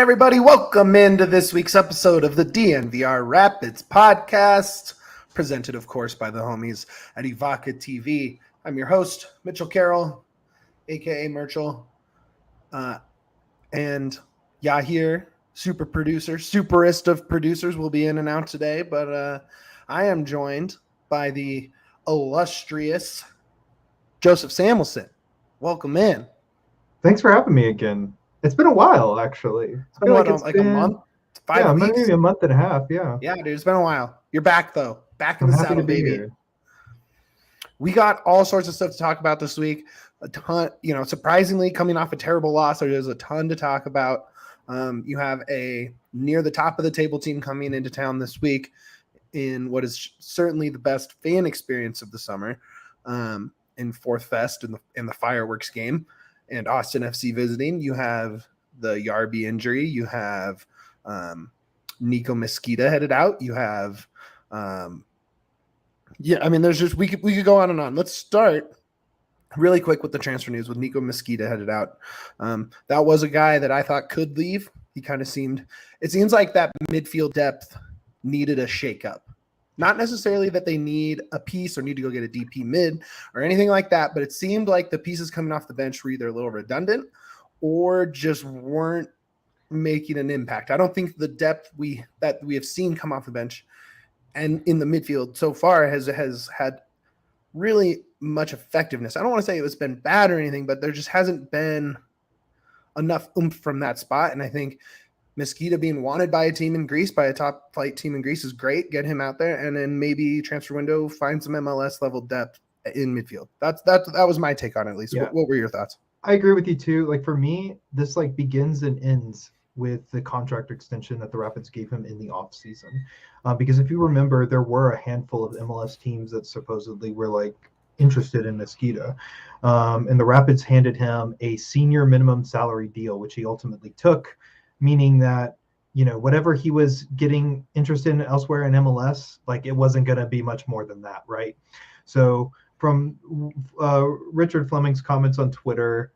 everybody? Welcome into this week's episode of the DNVR Rapids podcast, presented, of course, by the homies at Evoca TV. I'm your host, Mitchell Carroll, a.k.a. Merchel, and Yahir, super producer, superest of producers, will be in and out today, but I am joined by the illustrious Joseph Samelson. Welcome in. Thanks for having me again. It's been a while, actually. It's been a month? 5 weeks? Maybe a month and a half, yeah. Yeah, dude, it's been a while. You're back, though. Back in the saddle, baby. Here. We got all sorts of stuff to talk about this week. A ton, surprisingly, coming off a terrible loss, there's a ton to talk about. You have a near the top of the table team coming into town this week in what is certainly the best fan experience of the summer, in Fourth Fest in the fireworks game. And Austin FC visiting. You have the Yarby injury. You have Nicolas Mezquida headed out. You have, there's just we could go on and on. Let's start really quick with the transfer news with Nicolas Mezquida headed out. That was a guy that I thought could leave. He kind of it seems like that midfield depth needed a shakeup. Not necessarily that they need a piece or need to go get a DP mid or anything like that, but it seemed like the pieces coming off the bench were either a little redundant or just weren't making an impact. I don't think the depth that we have seen come off the bench and in the midfield so far has had really much effectiveness. I don't want to say it's been bad or anything, but there just hasn't been enough oomph from that spot, and I think Mezquida being wanted by a team in Greece, by a top flight team in Greece, is great. Get him out there, and then maybe transfer window find some MLS level depth in midfield. That was my take on it, at least. Yeah. What were your thoughts? I agree with you too. Like for me, this begins and ends with the contract extension that the Rapids gave him in the off season, because if you remember, there were a handful of MLS teams that supposedly were interested in Mezquida, and the Rapids handed him a senior minimum salary deal, which he ultimately took. Meaning that, whatever he was getting interested in elsewhere in MLS, it wasn't going to be much more than that, right? So from Richard Fleming's comments on Twitter,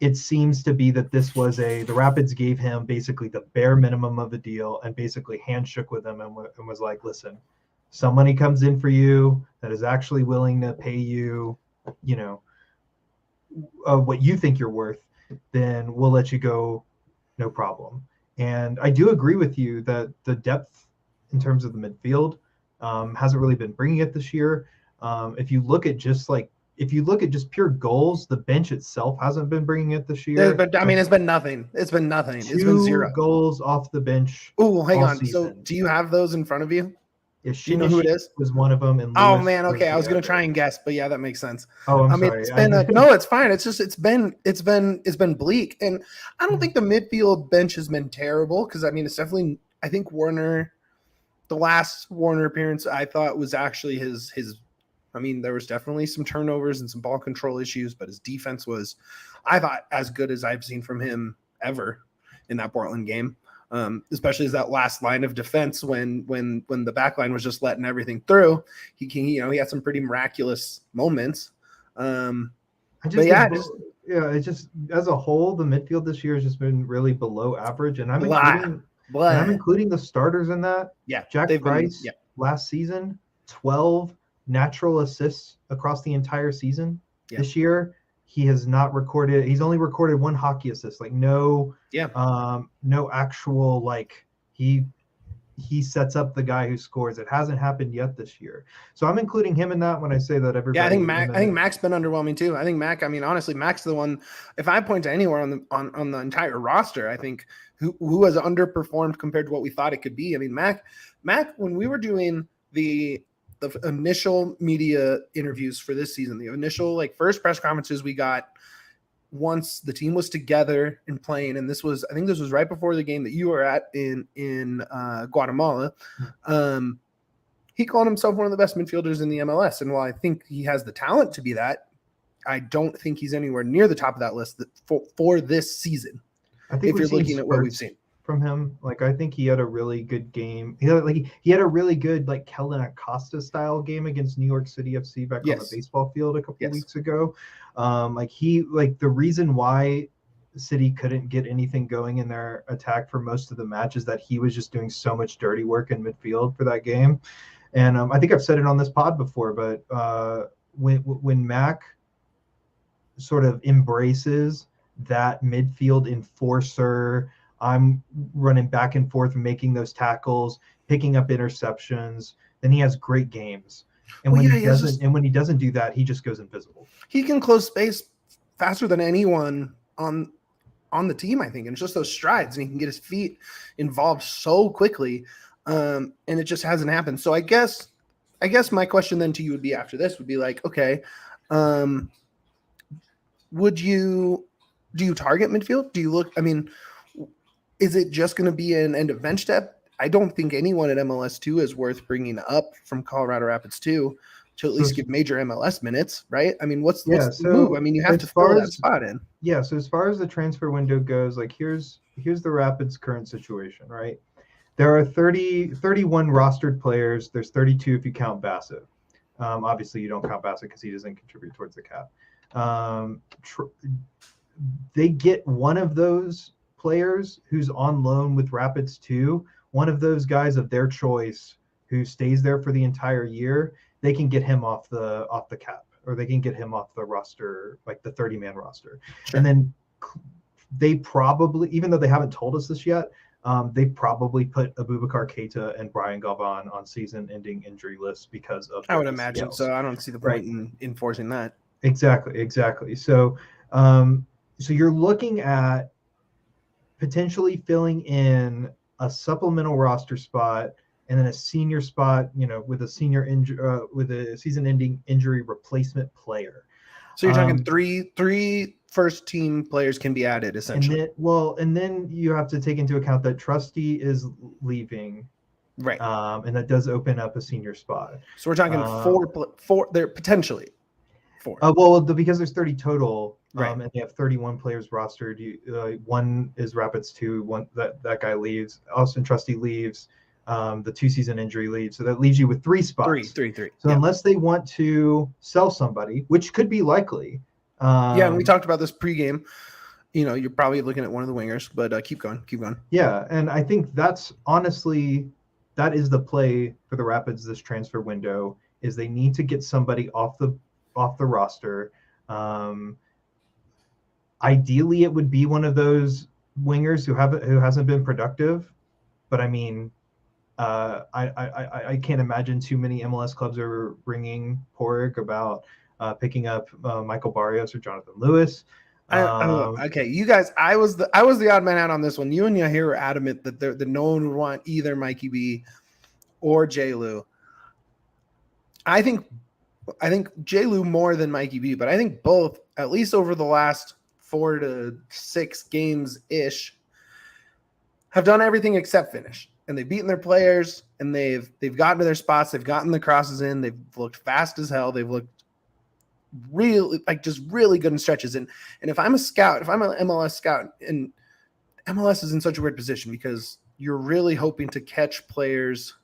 it seems to be that this was the Rapids gave him basically the bare minimum of a deal and basically handshook with him and was like, listen, some money comes in for you that is actually willing to pay you, what you think you're worth, then we'll let you go. No problem. And I do agree with you that the depth in terms of the midfield hasn't really been bringing it this year. If you look at just pure goals, the bench itself hasn't been bringing it this year. It's been nothing. It's been nothing. It's been 0 goals off the bench. Oh, hang on. Season. So do you have those in front of you? Yeah, do you know who it is? Was one of them. And oh man, okay. I was gonna try and guess, but yeah, that makes sense. Oh, I'm sorry. It's been no, it's fine. It's just it's been bleak, and I don't think the midfield bench has been terrible because it's definitely. I think Warner, the last Warner appearance, I thought was actually his. There was definitely some turnovers and some ball control issues, but his defense was, I thought, as good as I've seen from him ever in that Portland game. Especially as that last line of defense when the back line was just letting everything through, he had some pretty miraculous moments. It's just as a whole, the midfield this year has just been really below average, and I'm including the starters in that. Yeah, Jack Price last season, 12 natural assists across the entire season. Yeah. This year, he has not recorded. He's only recorded 1 hockey assist. No actual he sets up the guy who scores. It hasn't happened yet this year. So I'm including him in that when I say that everybody. Yeah, I think Mac's been underwhelming too. I think Mac. Honestly, Mac's the one. If I point to anywhere on the entire roster, I think who has underperformed compared to what we thought it could be. Mac. When we were doing the initial media interviews for this season, the initial first press conferences we got once the team was together and playing, and I think this was right before the game that you were at in Guatemala. He called himself one of the best midfielders in the MLS, and while I think he has the talent to be that, I don't think he's anywhere near the top of that list for this season. I think if you're looking at what we've seen from him, I think he had a really good game. He had a really good Kellen Acosta style game against New York City FC back on the baseball field a couple of weeks ago. The reason why City couldn't get anything going in their attack for most of the matches, that he was just doing so much dirty work in midfield for that game. And I think I've said it on this pod before, but when Mac sort of embraces that midfield enforcer, I'm running back and forth, making those tackles, picking up interceptions, then he has great games. And when he doesn't do that, he just goes invisible. He can close space faster than anyone on the team, I think. And it's just those strides, and he can get his feet involved so quickly. And it just hasn't happened. So I guess my question then to you would be, after this would be like, okay, do you target midfield? Do you look, I mean, is it just going to be an end of bench depth? I don't think anyone at MLS 2 is worth bringing up from Colorado Rapids 2 to at least give major MLS minutes, right? I mean, what's the move? I mean, you have to fill that spot in. Yeah, so as far as the transfer window goes, like here's the Rapids' current situation, right? There are 31 rostered players. There's 32 if you count Bassett. Obviously, you don't count Bassett because he doesn't contribute towards the cap. They get one of those players who's on loan with Rapids 2, one of those guys of their choice who stays there for the entire year. They can get him off the cap, or they can get him off the roster, like the 30-man roster. Sure. And then they probably, even though they haven't told us this yet, they probably put Abubakar Keita and Brian Galvan on season-ending injury lists because of. I would imagine so. I don't see the point in enforcing that. Exactly. So you're looking at potentially filling in a supplemental roster spot and then a senior spot, with a with a season-ending injury replacement player. So you're talking three first-team players can be added, essentially. And then you have to take into account that Trusty is leaving, right? And that does open up a senior spot. So we're talking four. There potentially four. Because there's 30 total, right? And they have 31 players rostered. One is Rapids 2. One that guy leaves. Austin Trusty leaves. The 2-season injury leaves, so that leaves you with 3 spots. Three. So unless they want to sell somebody, which could be likely. And we talked about this pregame. You're probably looking at one of the wingers, but keep going. Yeah, and I think that is the play for the Rapids this transfer window, is they need to get somebody off the roster. Ideally, it would be one of those wingers who hasn't been productive, but I mean. I can't imagine too many MLS clubs are ringing Porig about picking up Michael Barrios or Jonathan Lewis. Okay, you guys, I was the odd man out on this one. You and Yahir were adamant that no one would want either Mikey B or J. Lou. I think J. Lou more than Mikey B, but I think both, at least over the last 4 to 6 games ish, have done everything except finish. And they've beaten their players, and they've gotten to their spots. They've gotten the crosses in. They've looked fast as hell. They've looked really good in stretches. And if I'm a scout, if I'm an MLS scout, and MLS is in such a weird position because you're really hoping to catch players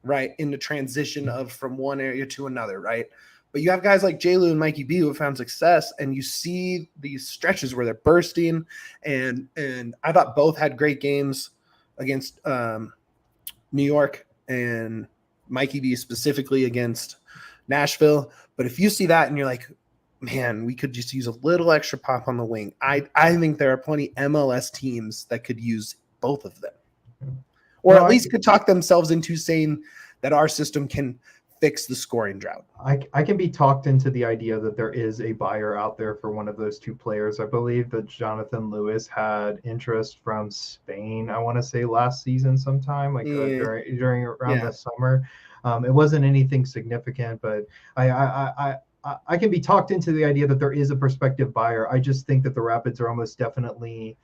right in the transition from one area to another, right? But you have guys like J. Lou and Mikey B who have found success, and you see these stretches where they're bursting. And I thought both had great games against New York, and Mikey B specifically against Nashville. But if you see that and you're like, man, we could just use a little extra pop on the wing, I think there are plenty MLS teams that could use both of them, or at least could talk themselves into saying that our system can fix the scoring drought. I can be talked into the idea that there is a buyer out there for one of those 2 players. I believe that Jonathan Lewis had interest from Spain, I want to say last season sometime, during around the summer. It wasn't anything significant, but I can be talked into the idea that there is a prospective buyer. I just think that the Rapids are almost definitely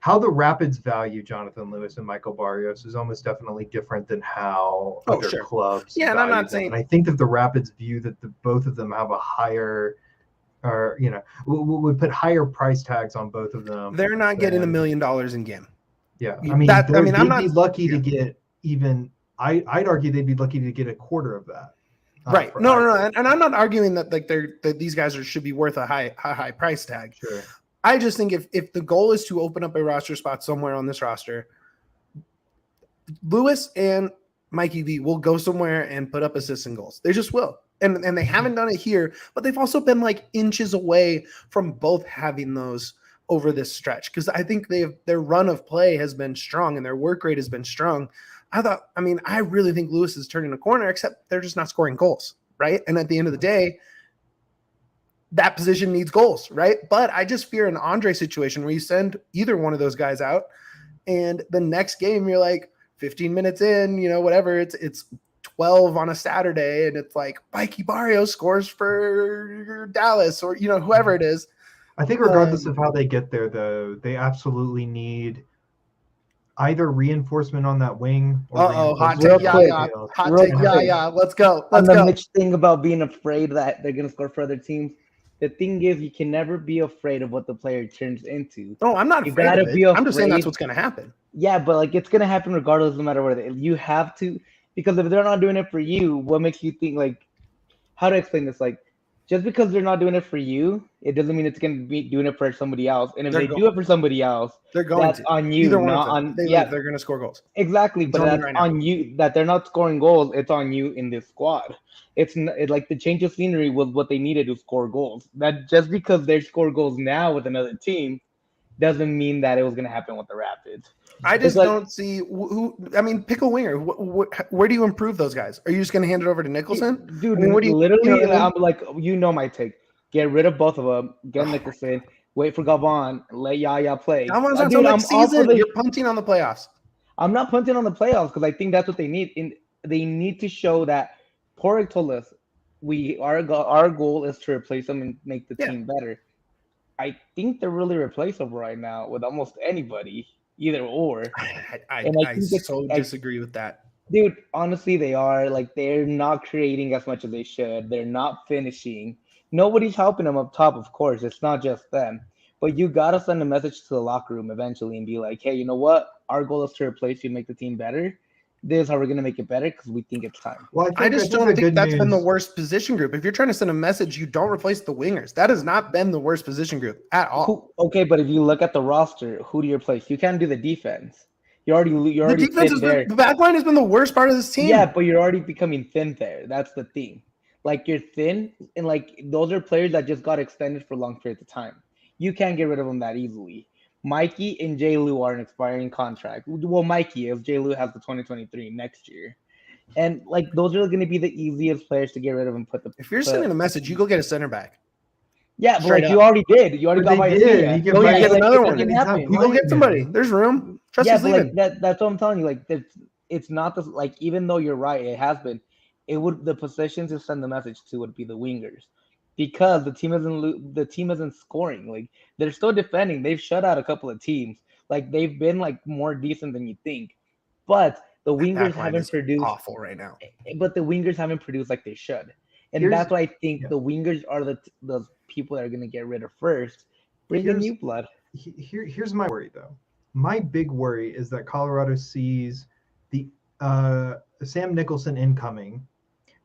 how the Rapids value Jonathan Lewis and Michael Barrios is almost definitely different than how other clubs. Yeah, and I'm not saying. And I think that the Rapids view that both of them have a higher, or would put higher price tags on both of them. They're not getting $1 million in game. Yeah, they'd be lucky to get even. I'd argue they'd be lucky to get a quarter of that. Right. No. And I'm not arguing that these guys should be worth a high price tag. Sure. I just think if the goal is to open up a roster spot somewhere on this roster, Lewis and Mikey V will go somewhere and put up assists and goals. They just will. And they haven't done it here, but they've also been like inches away from both having those over this stretch, because I think their run of play has been strong and their work rate has been strong. I really think Lewis is turning a corner, except they're just not scoring goals, right? And at the end of the day, that position needs goals, right? But I just fear an Andre situation where you send either one of those guys out, and the next game you're like 15 minutes in, whatever, it's 12 on a Saturday, and it's like Michael Barrios scores for Dallas or whoever it is. I think regardless of how they get there, though, they absolutely need either reinforcement on that wing. Hot take, yeah. Let's go. Mitch thing about being afraid that they're gonna score for other teams. The thing is, you can never be afraid of what the player turns into. No, I'm not afraid of it. I'm just saying that's what's gonna happen. Yeah, but it's gonna happen regardless, no matter where you have to. Because if they're not doing it for you, what makes you think how to explain this? Just because they're not doing it for you, it doesn't mean it's going to be doing it for somebody else. And if they do it for somebody else, that's on you. Either one of them. They're going to score goals. Exactly, but that's on you. That they're not scoring goals, it's on you in this squad. It's like the change of scenery was what they needed to score goals. That just because they score goals now with another team doesn't mean that it was going to happen with the Rapids. I just don't see who. Pick a winger. Where do you improve those guys? Are you just going to hand it over to Nicholson? Dude, what do you literally? I'm my take. Get rid of both of them. Get Nicholson. Wait for Gavon. Let Yahya play. Gamon's until next season. You're punting on the playoffs. I'm not punting on the playoffs because I think that's what they need. They need to show that. Padraig told us our goal is to replace them and make the team better. I think they're really replaceable right now with almost anybody. Either or. I disagree with that. Dude, honestly, they are. They're not creating as much as they should. They're not finishing. Nobody's helping them up top, of course. It's not just them. But you got to send a message to the locker room eventually and be like, hey, you know what? Our goal is to replace you and make the team better. This is how we're going to make it better because we think it's time. Well, I just don't think that's been the worst position group. If you're trying to send a message, you don't replace the wingers. That has not been the worst position group at all. Okay, but if you look at the roster, who do you replace? You can't do the defense. You're already the defense there. The back line has been the worst part of this team. Yeah, but you're already becoming thin there. That's the thing. You're thin, and those are players that just got extended for long periods of time. You can't get rid of them that easily. Mikey and J. Lou are an expiring contract. Well, Mikey is. J. Lou has the 2023 next year. And those are going to be the easiest players to get rid of and put the. If you're sending a message, you go get a center back. Yeah, but you already did. You already got my idea. You get another one. You go get somebody. There's room. Trust is leaving. That's what I'm telling you. It's not the even though you're right, it has been. The positions to send the message to would be the wingers. Because the team isn't scoring. They're still defending. They've shut out a couple of teams. They've been more decent than you think. But the wingers haven't produced awful right now. But the wingers haven't produced like they should. And that's why I think the wingers are the people that are going to get rid of first. Bring in new blood. Here's my worry though. My big worry is that Colorado sees the Sam Nicholson incoming.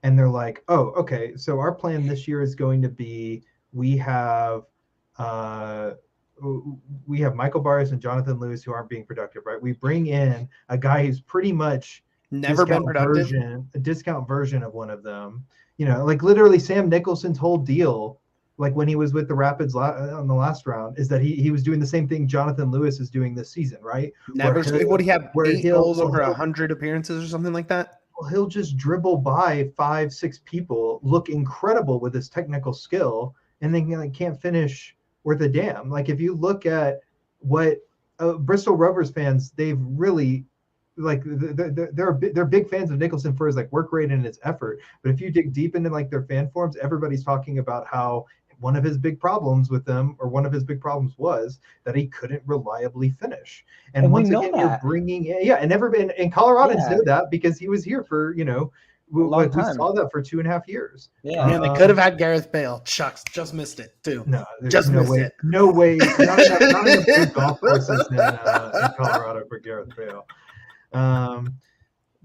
And they're like, oh, okay, so our plan this year is going to be we have Michael Barrios and Jonathan Lewis who aren't being productive, right? We bring in a guy who's pretty much never been productive, a discount version of one of them. Literally Sam Nicholson's whole deal, when he was with the Rapids on the last round, is that he was doing the same thing Jonathan Lewis is doing this season, right? Would he have 8 goals over 100 appearances or something like that? He'll just dribble by 5-6 people, look incredible with his technical skill, and then can't finish worth a damn. If you look at what Bristol Rovers fans, they've really they're big fans of Nicholson for his work rate and his effort. But if you dig deep into their fan forums, everybody's talking about how one of his big problems with them, or one of his big problems, was that he couldn't reliably finish. And once again, you're bringing and Coloradans know that because he was here for we saw that for 2.5 years. Yeah, man, they could have had Gareth Bale. Shucks, just missed it too. No, just no missed way. it. No way. Not enough good golf courses in Colorado for Gareth Bale.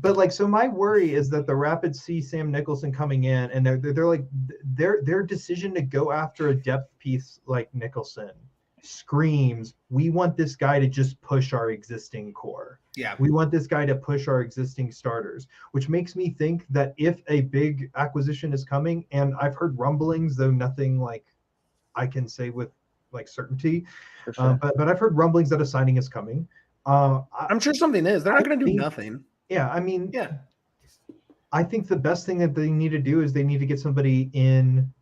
But so my worry is that the Rapids see Sam Nicholson coming in, and their decision to go after a depth piece like Nicholson screams, we want this guy to just push our existing core. Yeah. We want this guy to push our existing starters, which makes me think that if a big acquisition is coming, and I've heard rumblings, though nothing like I can say with like certainty, For sure. but I've heard rumblings that a signing is coming. I'm sure something is. They're not going to do nothing. Yeah, I mean, Yeah. I think the best thing that they need to do is they need to get somebody in.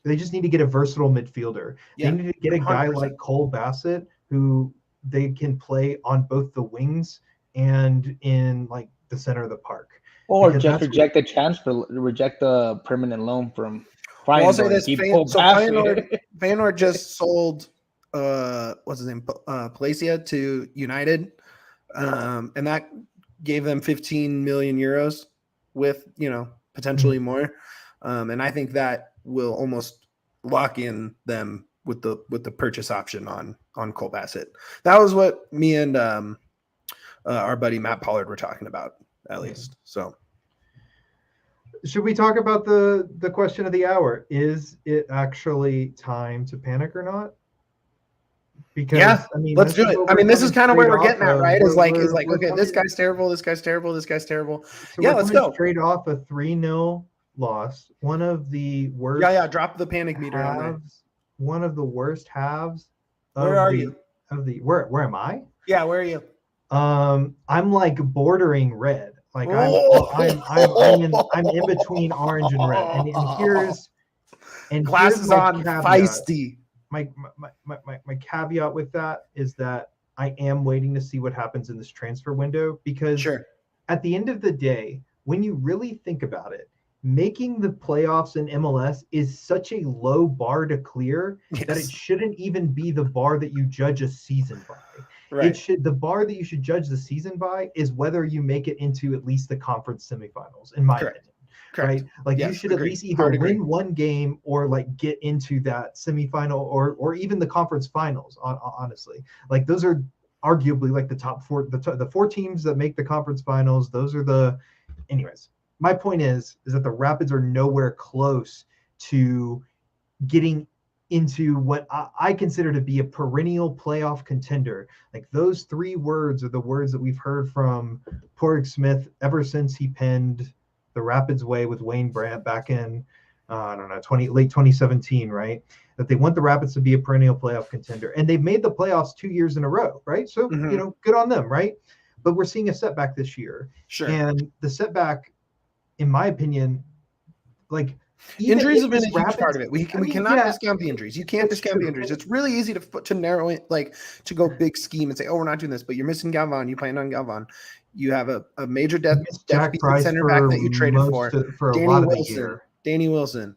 They just need to get a versatile midfielder. Yeah, they need to get a guy 100%. like Cole Bassett who they can play on both the wings and in like the center of the park. Or Because just that's reject the transfer, reject the permanent loan from Well, I'll say Feyenoord. this: Keep Cole Bassett. Feyenoord just sold what's his name, Palacia to United, and that gave them 15 million euros with potentially more, and I think that will almost lock in them with the purchase option on Cole Bassett. That was what me and our buddy Matt Pollard were talking about, at least. So should we talk about the question of the hour? Is it actually time to panic or not? Because yeah, I mean, let's do it. I mean, this is kind of where we're getting at, right? Is like okay, this guy's terrible, this guy's terrible, this guy's terrible. So yeah, let's go. Straight off a 3-0 loss, one of the worst. Yeah, drop the panic meter on there. One of the worst halves. Where are you? Where am I? Yeah, where are you? I'm like bordering red. Like I'm in between orange and red. And here's glasses on, feisty. My caveat with that is that I am waiting to see what happens in this transfer window, because at the end of the day, when you really think about it, making the playoffs in MLS is such a low bar to clear that it shouldn't even be the bar that you judge a season by. Right. The bar that you should judge the season by is whether you make it into at least the conference semifinals, in my opinion. Right? Like you should at least either win one game or like get into that semifinal or even the conference finals, honestly. Like those are arguably like the top four, the four teams that make the conference finals. Those are anyways. My point is that the Rapids are nowhere close to getting into what I consider to be a perennial playoff contender. Like those three words are the words that we've heard from Padraig Smith ever since he penned The Rapids Way with Wayne Brandt back in, late 2017, right? That they want the Rapids to be a perennial playoff contender. And they've made the playoffs 2 years in a row, right? So, good on them, right? But we're seeing a setback this year. Sure. And the setback, in my opinion, like injuries have been a huge part of it. We cannot discount the injuries. You can't discount the injuries. It's really easy to narrow it, like to go big scheme and say, oh, we're not doing this, but you're missing Galvan. You plan on Galvan. You have a major depth center back that you traded for Danny Wilson,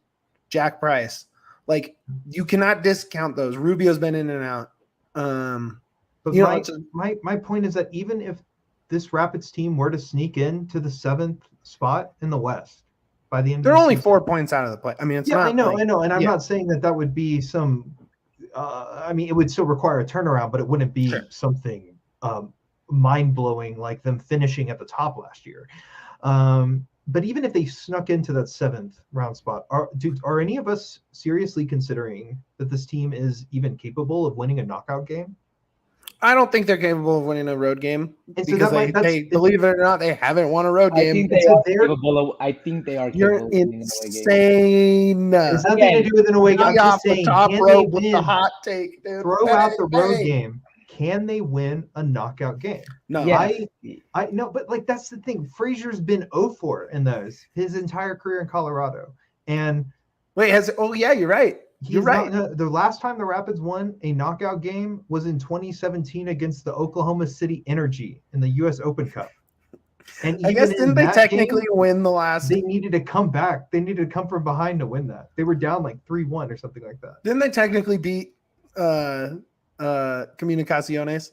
Jack Price. Like you cannot discount those. Rubio's been in and out. But my point is that even if this Rapids team were to sneak into the 7th spot in the West by the end, they're only 4 points out of the play. I mean, it's not. I know, and I'm not saying that would be some. I mean, it would still require a turnaround, but it wouldn't be something mind-blowing like them finishing at the top last year. But even if they snuck into that 7th round spot, are any of us seriously considering that this team is even capable of winning a knockout game? I don't think they're capable of winning a road game, and because they believe it or not, they haven't won a road game. I think they are capable You're of winning an away insane. It's nothing to do with an away game. I'm just saying, top rope with the hot take, dude. Throw out the road game. Can they win a knockout game? No. I no, but like that's the thing. Frazier's been 0-4 in those his entire career in Colorado. And wait, you're right. You're right. The last time the Rapids won a knockout game was in 2017 against the Oklahoma City Energy in the U.S. Open Cup. And I guess didn't they technically win the last? They needed to come back. They needed to come from behind to win that. They were down like 3-1 or something like that. Didn't they technically beat Comunicaciones?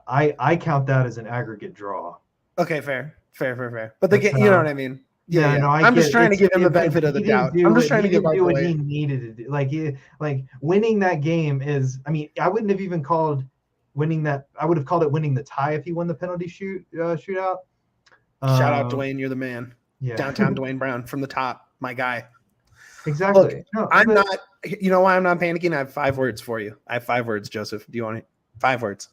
I count that as an aggregate draw. Okay, fair. But you know what I mean. Yeah. No, I'm just trying to give him the benefit of the doubt. I'm just trying to give him what he needed to do. Like winning that game is. I mean, I wouldn't have even called winning that. I would have called it winning the tie if he won the penalty shootout. Shout out Dwayne, you're the man. Yeah. Downtown Dwayne Brown from the top, my guy. Exactly. Look, No, I'm but not. You know why I'm not panicking? I have 5 words for you. I have 5 words, Joseph. Do you want it? 5 words.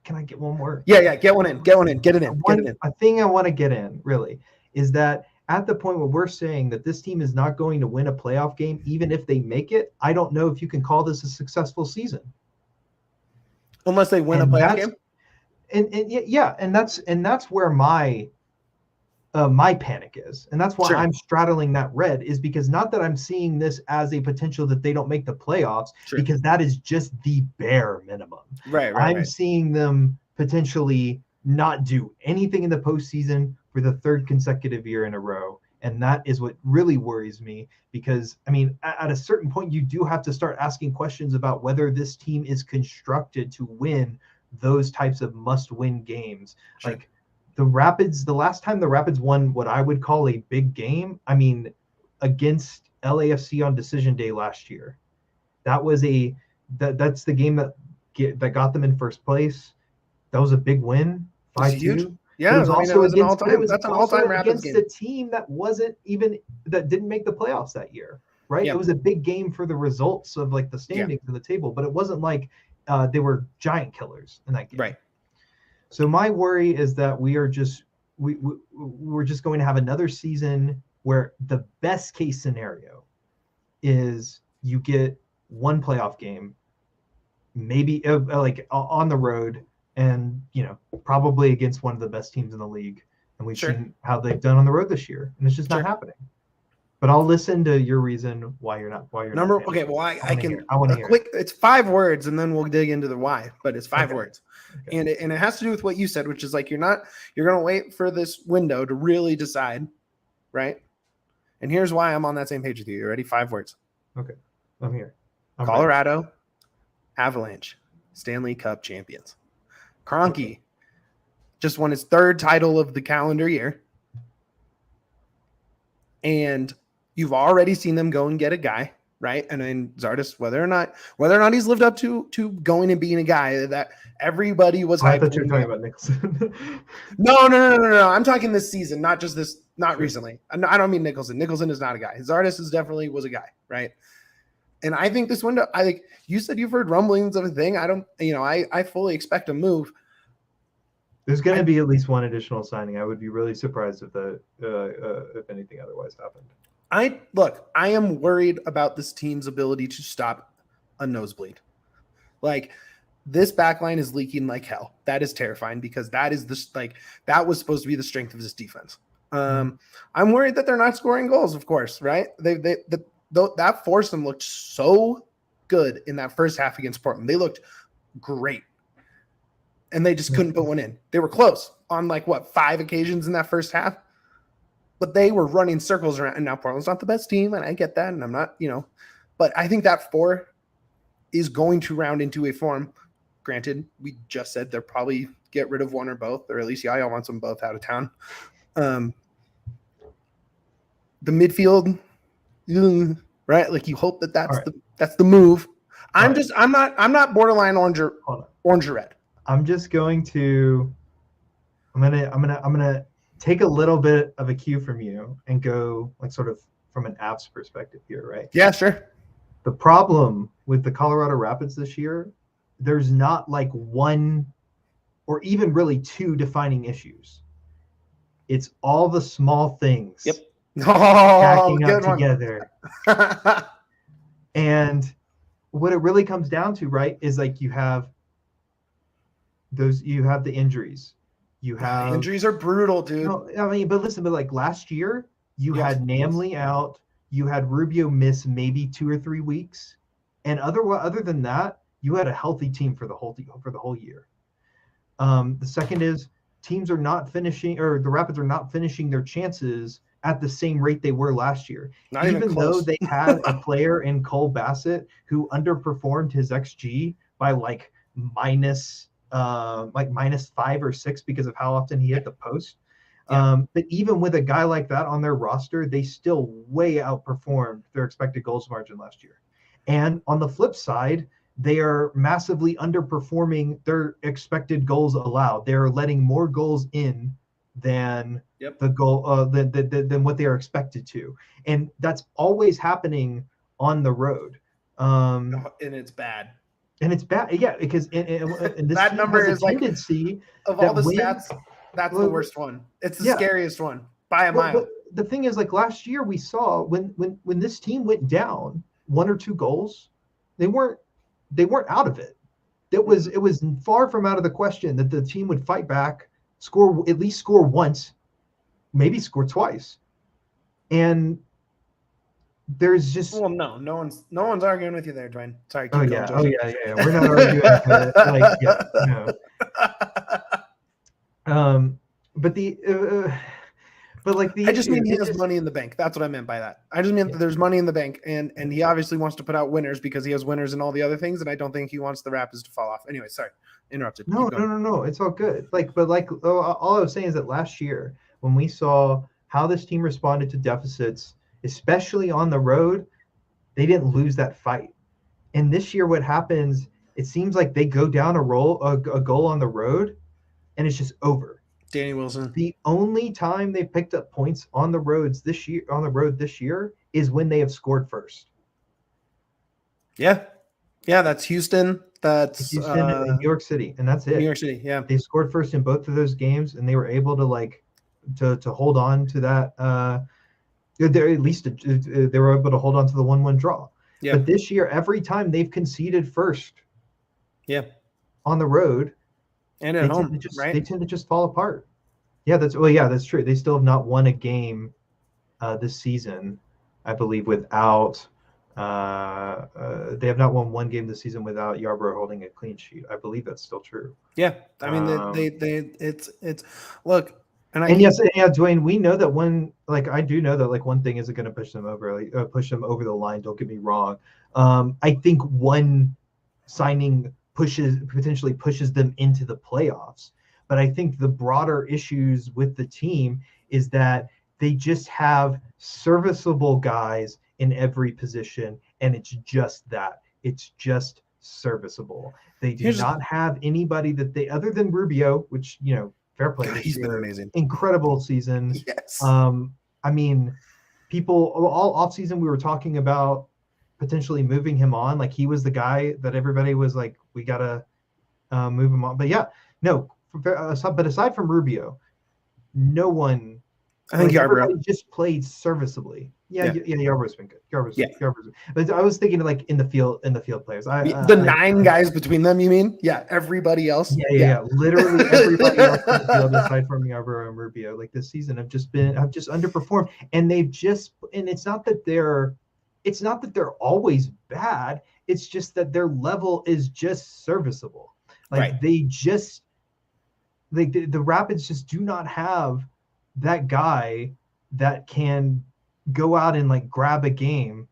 can I get one more? Yeah. Get one in. Get one in. Get it in. Get it in. A thing I want to get in really is that at the point where we're saying that this team is not going to win a playoff game, even if they make it, I don't know if you can call this a successful season. Unless they win a playoff game. And that's where my panic is, and that's why Sure. I'm straddling that red, is because not that I'm seeing this as a potential that they don't make the playoffs, Sure. because that is just the bare minimum. Right. I'm seeing them potentially not do anything in the postseason for the 3rd consecutive year in a row. And that is what really worries me, because, I mean, at a certain point, you do have to start asking questions about whether this team is constructed to win those types of must-win games. Sure. Like the Rapids, the last time the Rapids won what I would call a big game, I mean, against LAFC on decision day last year. That was that's the game that got them in first place. That was a big win, 5-2. Yeah, it was also that's against an all-time Rapids game. a team that didn't make the playoffs that year, right? Yeah. It was a big game for the results of like the standings of the table, but it wasn't like they were giant killers in that game. Right. So my worry is that we're just going to have another season where the best case scenario is you get one playoff game, maybe like on the road, and probably against one of the best teams in the league. And we've seen how they've done on the road this year, and it's just not happening. But I'll listen to your reason why you're not. Okay, well, I want to hear quick. It's 5 words, and then we'll dig into the why. But it's 5 words, Okay. and it has to do with what you said, which is like you're going to wait for this window to really decide, right? And here's why I'm on that same page with you. You ready? 5 words. Okay, I'm here. Colorado Avalanche, Stanley Cup champions. Kroenke just won his 3rd title of the calendar year. And you've already seen them go and get a guy, right? And then Zardes, whether or not he's lived up to going and being a guy that everybody was hyped. I thought you were talking about Nicholson. No. I'm talking this season, not just this, not recently. I don't mean Nicholson. Nicholson is not a guy. Zardes definitely was a guy, right? And I think this window, I think you said you've heard rumblings of a thing. I fully expect a move. There's going to be at least one additional signing. I would be really surprised if anything otherwise happened. I am worried about this team's ability to stop a nosebleed. Like, this backline is leaking like hell. That is terrifying, because that was supposed to be the strength of this defense. I'm worried that they're not scoring goals, of course, right? That foursome looked so good in that first half against Portland. They looked great. And they just couldn't put one in. They were close on 5 occasions in that first half. But they were running circles around. And now Portland's not the best team, and I get that. And I'm not, but I think that 4 is going to round into a form. Granted, we just said they'll probably get rid of one or both, or at least Yahir wants them both out of town. The midfield, right? Like, you hope that's the move. I'm not borderline orange or red. I'm gonna take a little bit of a cue from you and go sort of from an Avs perspective here, right? Yeah, sure. The problem with the Colorado Rapids this year, there's not one or even really 2 defining issues. It's all the small things. Yep. Stacking up together. And what it really comes down to, right, is you have the injuries. You have injuries are brutal, dude. No, I mean, but last year you had Namely out, you had Rubio miss maybe 2 or 3 weeks, and other than that, you had a healthy team for the whole year. The second is teams are not finishing, or the Rapids are not finishing their chances at the same rate they were last year. Even though they had a player in Cole Bassett who underperformed his XG by minus -5 or 6 because of how often he hit the post. But even with a guy like that on their roster, they still way outperformed their expected goals margin last year. And on the flip side, they are massively underperforming their expected goals allowed. They're letting more goals in than Yep. the goal than what they are expected to, and that's always happening on the road. And it's bad. And it's bad, yeah, because and this That team number has is a like, tendency of that all the when, stats, that's the worst one. It's the Yeah. scariest one by a well, mile. but the thing is, like last year, we saw when this team went down 1 or 2 goals, they weren't out of it. It was far from out of the question that the team would fight back, at least score once, maybe score twice, and there's just Well, no one's arguing with you there, Dwayne. Sorry. oh Keep yeah, going, we're not arguing, like yeah, no. But like the I just issue mean he is has money in the bank. That's what I meant by that. I just meant that there's money in the bank, and he obviously wants to put out winners because he has winners in all the other things, and I don't think he wants the Rapids to fall off. Anyway, sorry, interrupted. No, it's all good. All I was saying is that last year when we saw how this team responded to deficits, especially on the road, they didn't lose that fight. And this year, what happens? It seems like they go down a goal on the road, and it's just over. Danny Wilson. The only time they picked up points on the road this year is when they have scored first. Yeah, that's Houston. That's Houston and New York City, and that's it. New York City. Yeah, they scored first in both of those games, and they were able to hold on to that. They were able to hold on to the 1-1 draw. Yeah. But this year, every time they've conceded first, on the road, and at home, they tend to just fall apart. Yeah, that's true. They still have not won a game this season, I believe, without. They have not won one game this season without Yarborough holding a clean sheet. I believe that's still true. Yeah, I mean, it's look. Yes, Dwayne, we know that I do know that one thing isn't going to push them over, push them over the line. Don't get me wrong. I think one signing potentially pushes them into the playoffs. But I think the broader issues with the team is that they just have serviceable guys in every position, and it's just that. It's just serviceable. They do not have anybody that they, other than Rubio, which, fair play. God, he's been amazing. Incredible season. Yes. I mean, people all offseason we were talking about potentially moving him on. Like he was the guy that everybody was like, we got to move him on. But yeah, no. But aside from Rubio, no one. I think everybody just played serviceably. Yarborough's been good. Yarborough's. But I was thinking in the field players. The 9 guys between them, you mean? Yeah, everybody else. Yeah. Literally everybody else on the field aside from Yarborough and Rubio, this season have just underperformed, and it's not that they're always bad. It's just that their level is just serviceable. The Rapids just do not have that guy that can go out and grab a game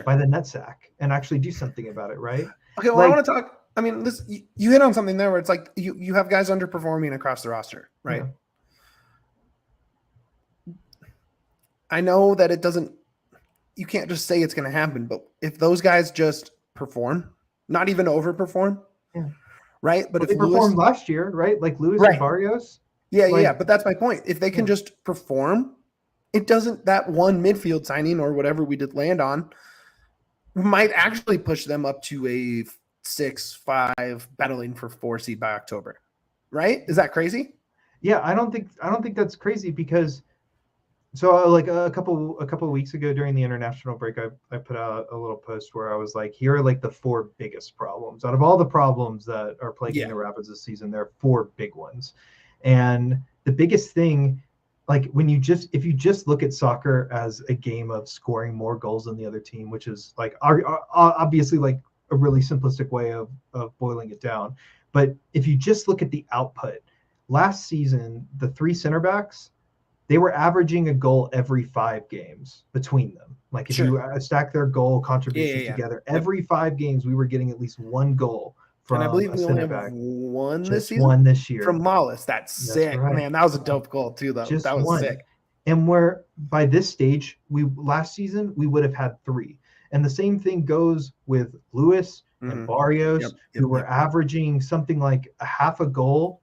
by the nutsack and actually do something about it, right? Okay, well, I want to talk. I mean, this you hit on something there where it's like you have guys underperforming across the roster, right? Yeah. I know that it doesn't. You can't just say it's going to happen, but if those guys just perform, not even overperform, right? But if they performed last year, right? Like Lewis and Barrios. Yeah. But that's my point. If they can just perform, it doesn't. That one midfield signing or whatever we did land on might actually push them up to a 6-5 battling for 4 seed by October, right? Is that crazy? Yeah, I don't think that's crazy because. So a couple of weeks ago during the international break, I put out a little post where I was like, here are the 4 biggest problems. Out of all the problems that are plaguing the Rapids this season, there are 4 big ones. And the biggest thing, if you just look at soccer as a game of scoring more goals than the other team, which is obviously a really simplistic way of boiling it down. But if you just look at the output, last season, the 3 center backs, they were averaging a goal every 5 games between them. If you stack their goal contributions together, every 5 games we were getting at least 1 goal from. And I believe we only have one this season. One this year from Mollis. That's sick, right. Man. That was a dope goal too, though. That was sick. And where by this stage, last season we would have had 3. And the same thing goes with Lewis and Barrios, who were averaging something like a half a goal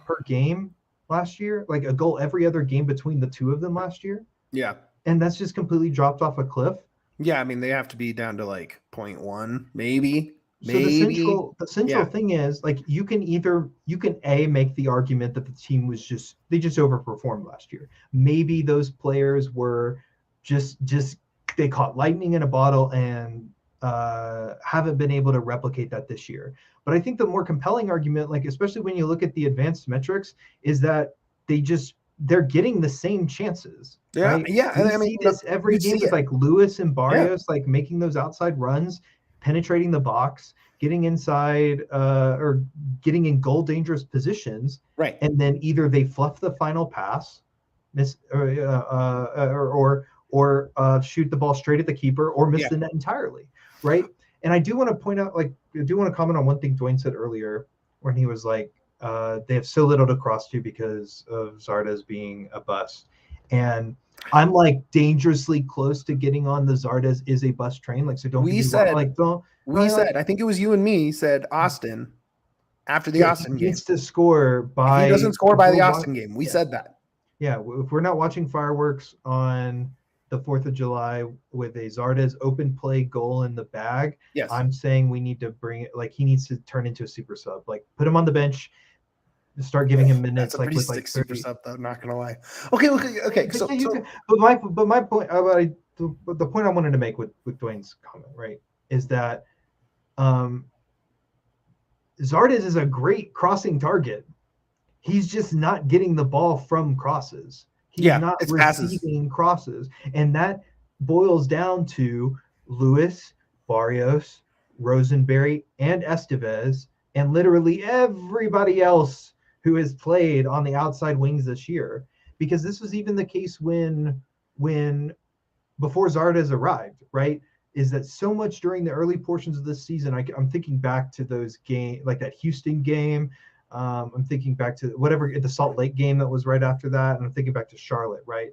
per game last year, like a goal every other game between the two of them last year. Yeah. And that's just completely dropped off a cliff. Yeah, I mean they have to be down to like 0.1, maybe. So the central Yeah. thing is like you can make the argument that the team was they just overperformed last year. Maybe those players were just they caught lightning in a bottle and haven't been able to replicate that this year. But I think the more compelling argument, like especially when you look at the advanced metrics, is that they're getting the same chances. Yeah, right? yeah. We I mean, see this every game with like Lewis and Barrios, like making those outside runs, penetrating the box, getting inside or getting in goal dangerous positions. Right. And then either they fluff the final pass, miss or shoot the ball straight at the keeper or miss the net entirely. Right. And I do want to point out, like, I do want to comment on one thing Dwayne said earlier when he was like, they have so little to cross to because of Zardes being a bust. And I'm like dangerously close to getting on the Zardes is a bust train. Like, so don't we get me said wrong, like don't we said like, I think it was you and me said Austin after the Austin game needs to score by. If he doesn't score by the Austin game. We said that. Yeah, if we're not watching fireworks on the 4th of July with a Zardes open play goal in the bag, yes, I'm saying we need to bring it. Like he needs to turn into a super sub. Like put him on the bench. Start giving him minutes. That's a like pretty with sick like super sub, though. Not gonna lie. Okay. But my point, the point I wanted to make with Dwayne's comment, right, is that Zardes is a great crossing target. He's just not getting the ball from crosses. He's not receiving crosses, and that boils down to Lewis, Barrios, Rosenberry, and Estevez, and literally everybody else who has played on the outside wings this year, because this was even the case when before Zardes arrived, right? Is that so much during the early portions of this season? I'm thinking back to those games, like that Houston game. I'm thinking back to the Salt Lake game that was right after that, and I'm thinking back to Charlotte, right?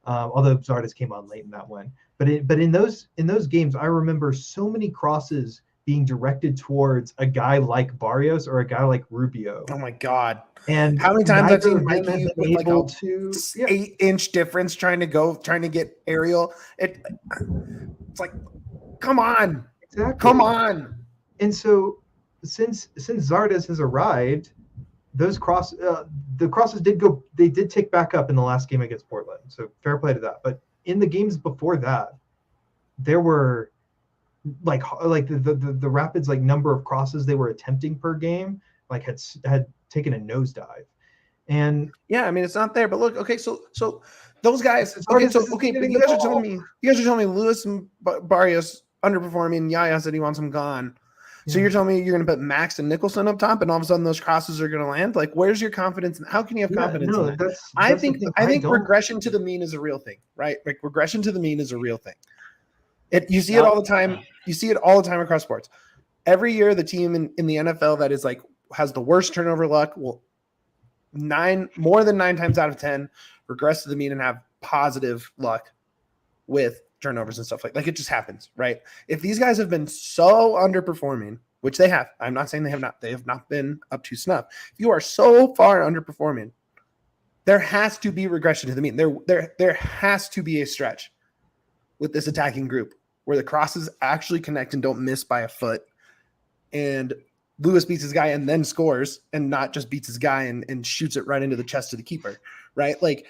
Although Zardes came on late in that one, but in those games, I remember so many crosses being directed towards a guy like Barrios or a guy like Rubio. Oh my God. And how many times I've seen Mikey with like a 8-inch difference trying to get aerial. It's like, come on. Exactly. Come on. And so since Zardes has arrived, those the crosses did tick back up in the last game against Portland. So fair play to that. But in the games before that, there were like the Rapids, like number of crosses they were attempting per game, like had taken a nosedive. And yeah, I mean it's not there, but look, okay, so those guys, but you guys are telling me Lewis and Barrios underperforming. Yahya said he wants them gone. So you're telling me you're going to put Max and Nicholson up top, and all of a sudden those crosses are going to land? Like, where's your confidence? How can you have confidence in that? I think regression to the mean is a real thing, right? Like regression to the mean is a real thing. You see it all the time. You see it all the time across sports. Every year, the team in the NFL that is like has the worst turnover luck will more than 9 times out of 10 regress to the mean and have positive luck with turnovers and stuff like it just happens, right? If these guys have been so underperforming, which they have, I'm not saying they have not been up to snuff. If you are so far underperforming, there has to be regression to the mean. There has to be a stretch with this attacking group where the crosses actually connect and don't miss by a foot, and Lewis beats his guy and then scores, and not just beats his guy and shoots it right into the chest of the keeper, right? Like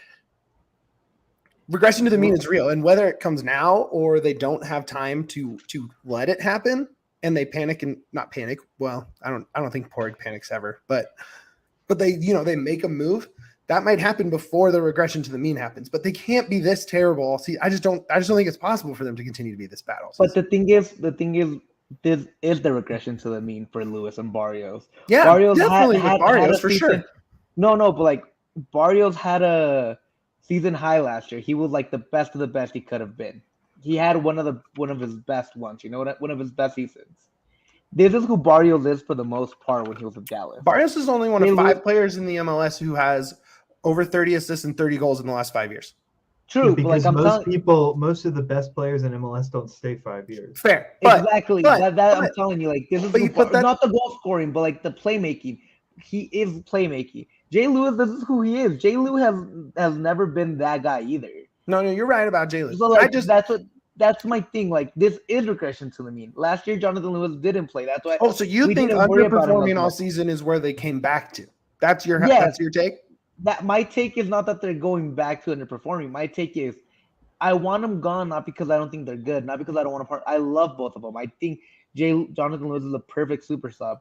regression to the mean is real, and whether it comes now or they don't have time to let it happen and they panic and not panic. Well, I don't think Padraig panics ever, but they they make a move. That might happen before the regression to the mean happens, but they can't be this terrible all season. I just don't think it's possible for them to continue to be this bad all season. But the thing is, this is the regression to the mean for Lewis and Barrios. Yeah, Barrios definitely had Barrios for sure. No, but like Barrios had a season high last year. He was like the best of the best he could have been. He had one of his best ones. One of his best seasons. This is who Barrios is for the most part when he was with Dallas. Barrios is only one of 5 players in the MLS who has over 30 assists and 30 goals in the last 5 years. True, yeah, because most of the best players in MLS don't stay 5 years. Fair, exactly. I'm telling you, like this is not the goal scoring, but like the playmaking. He is playmaking. Jay Lewis, this is who he is. Jay Lewis has never been that guy either. No, you're right about Jay Lewis. So like that's my thing. Like this is regression to the mean. Last year, Jonathan Lewis didn't play. That's why. Oh, so you think underperforming all season is where they came back to? That's your take? That my take is not that they're going back to underperforming. My take is I want them gone, not because I don't think they're good, not because I don't want to part. I love both of them. I think Jonathan Lewis is a perfect super sub.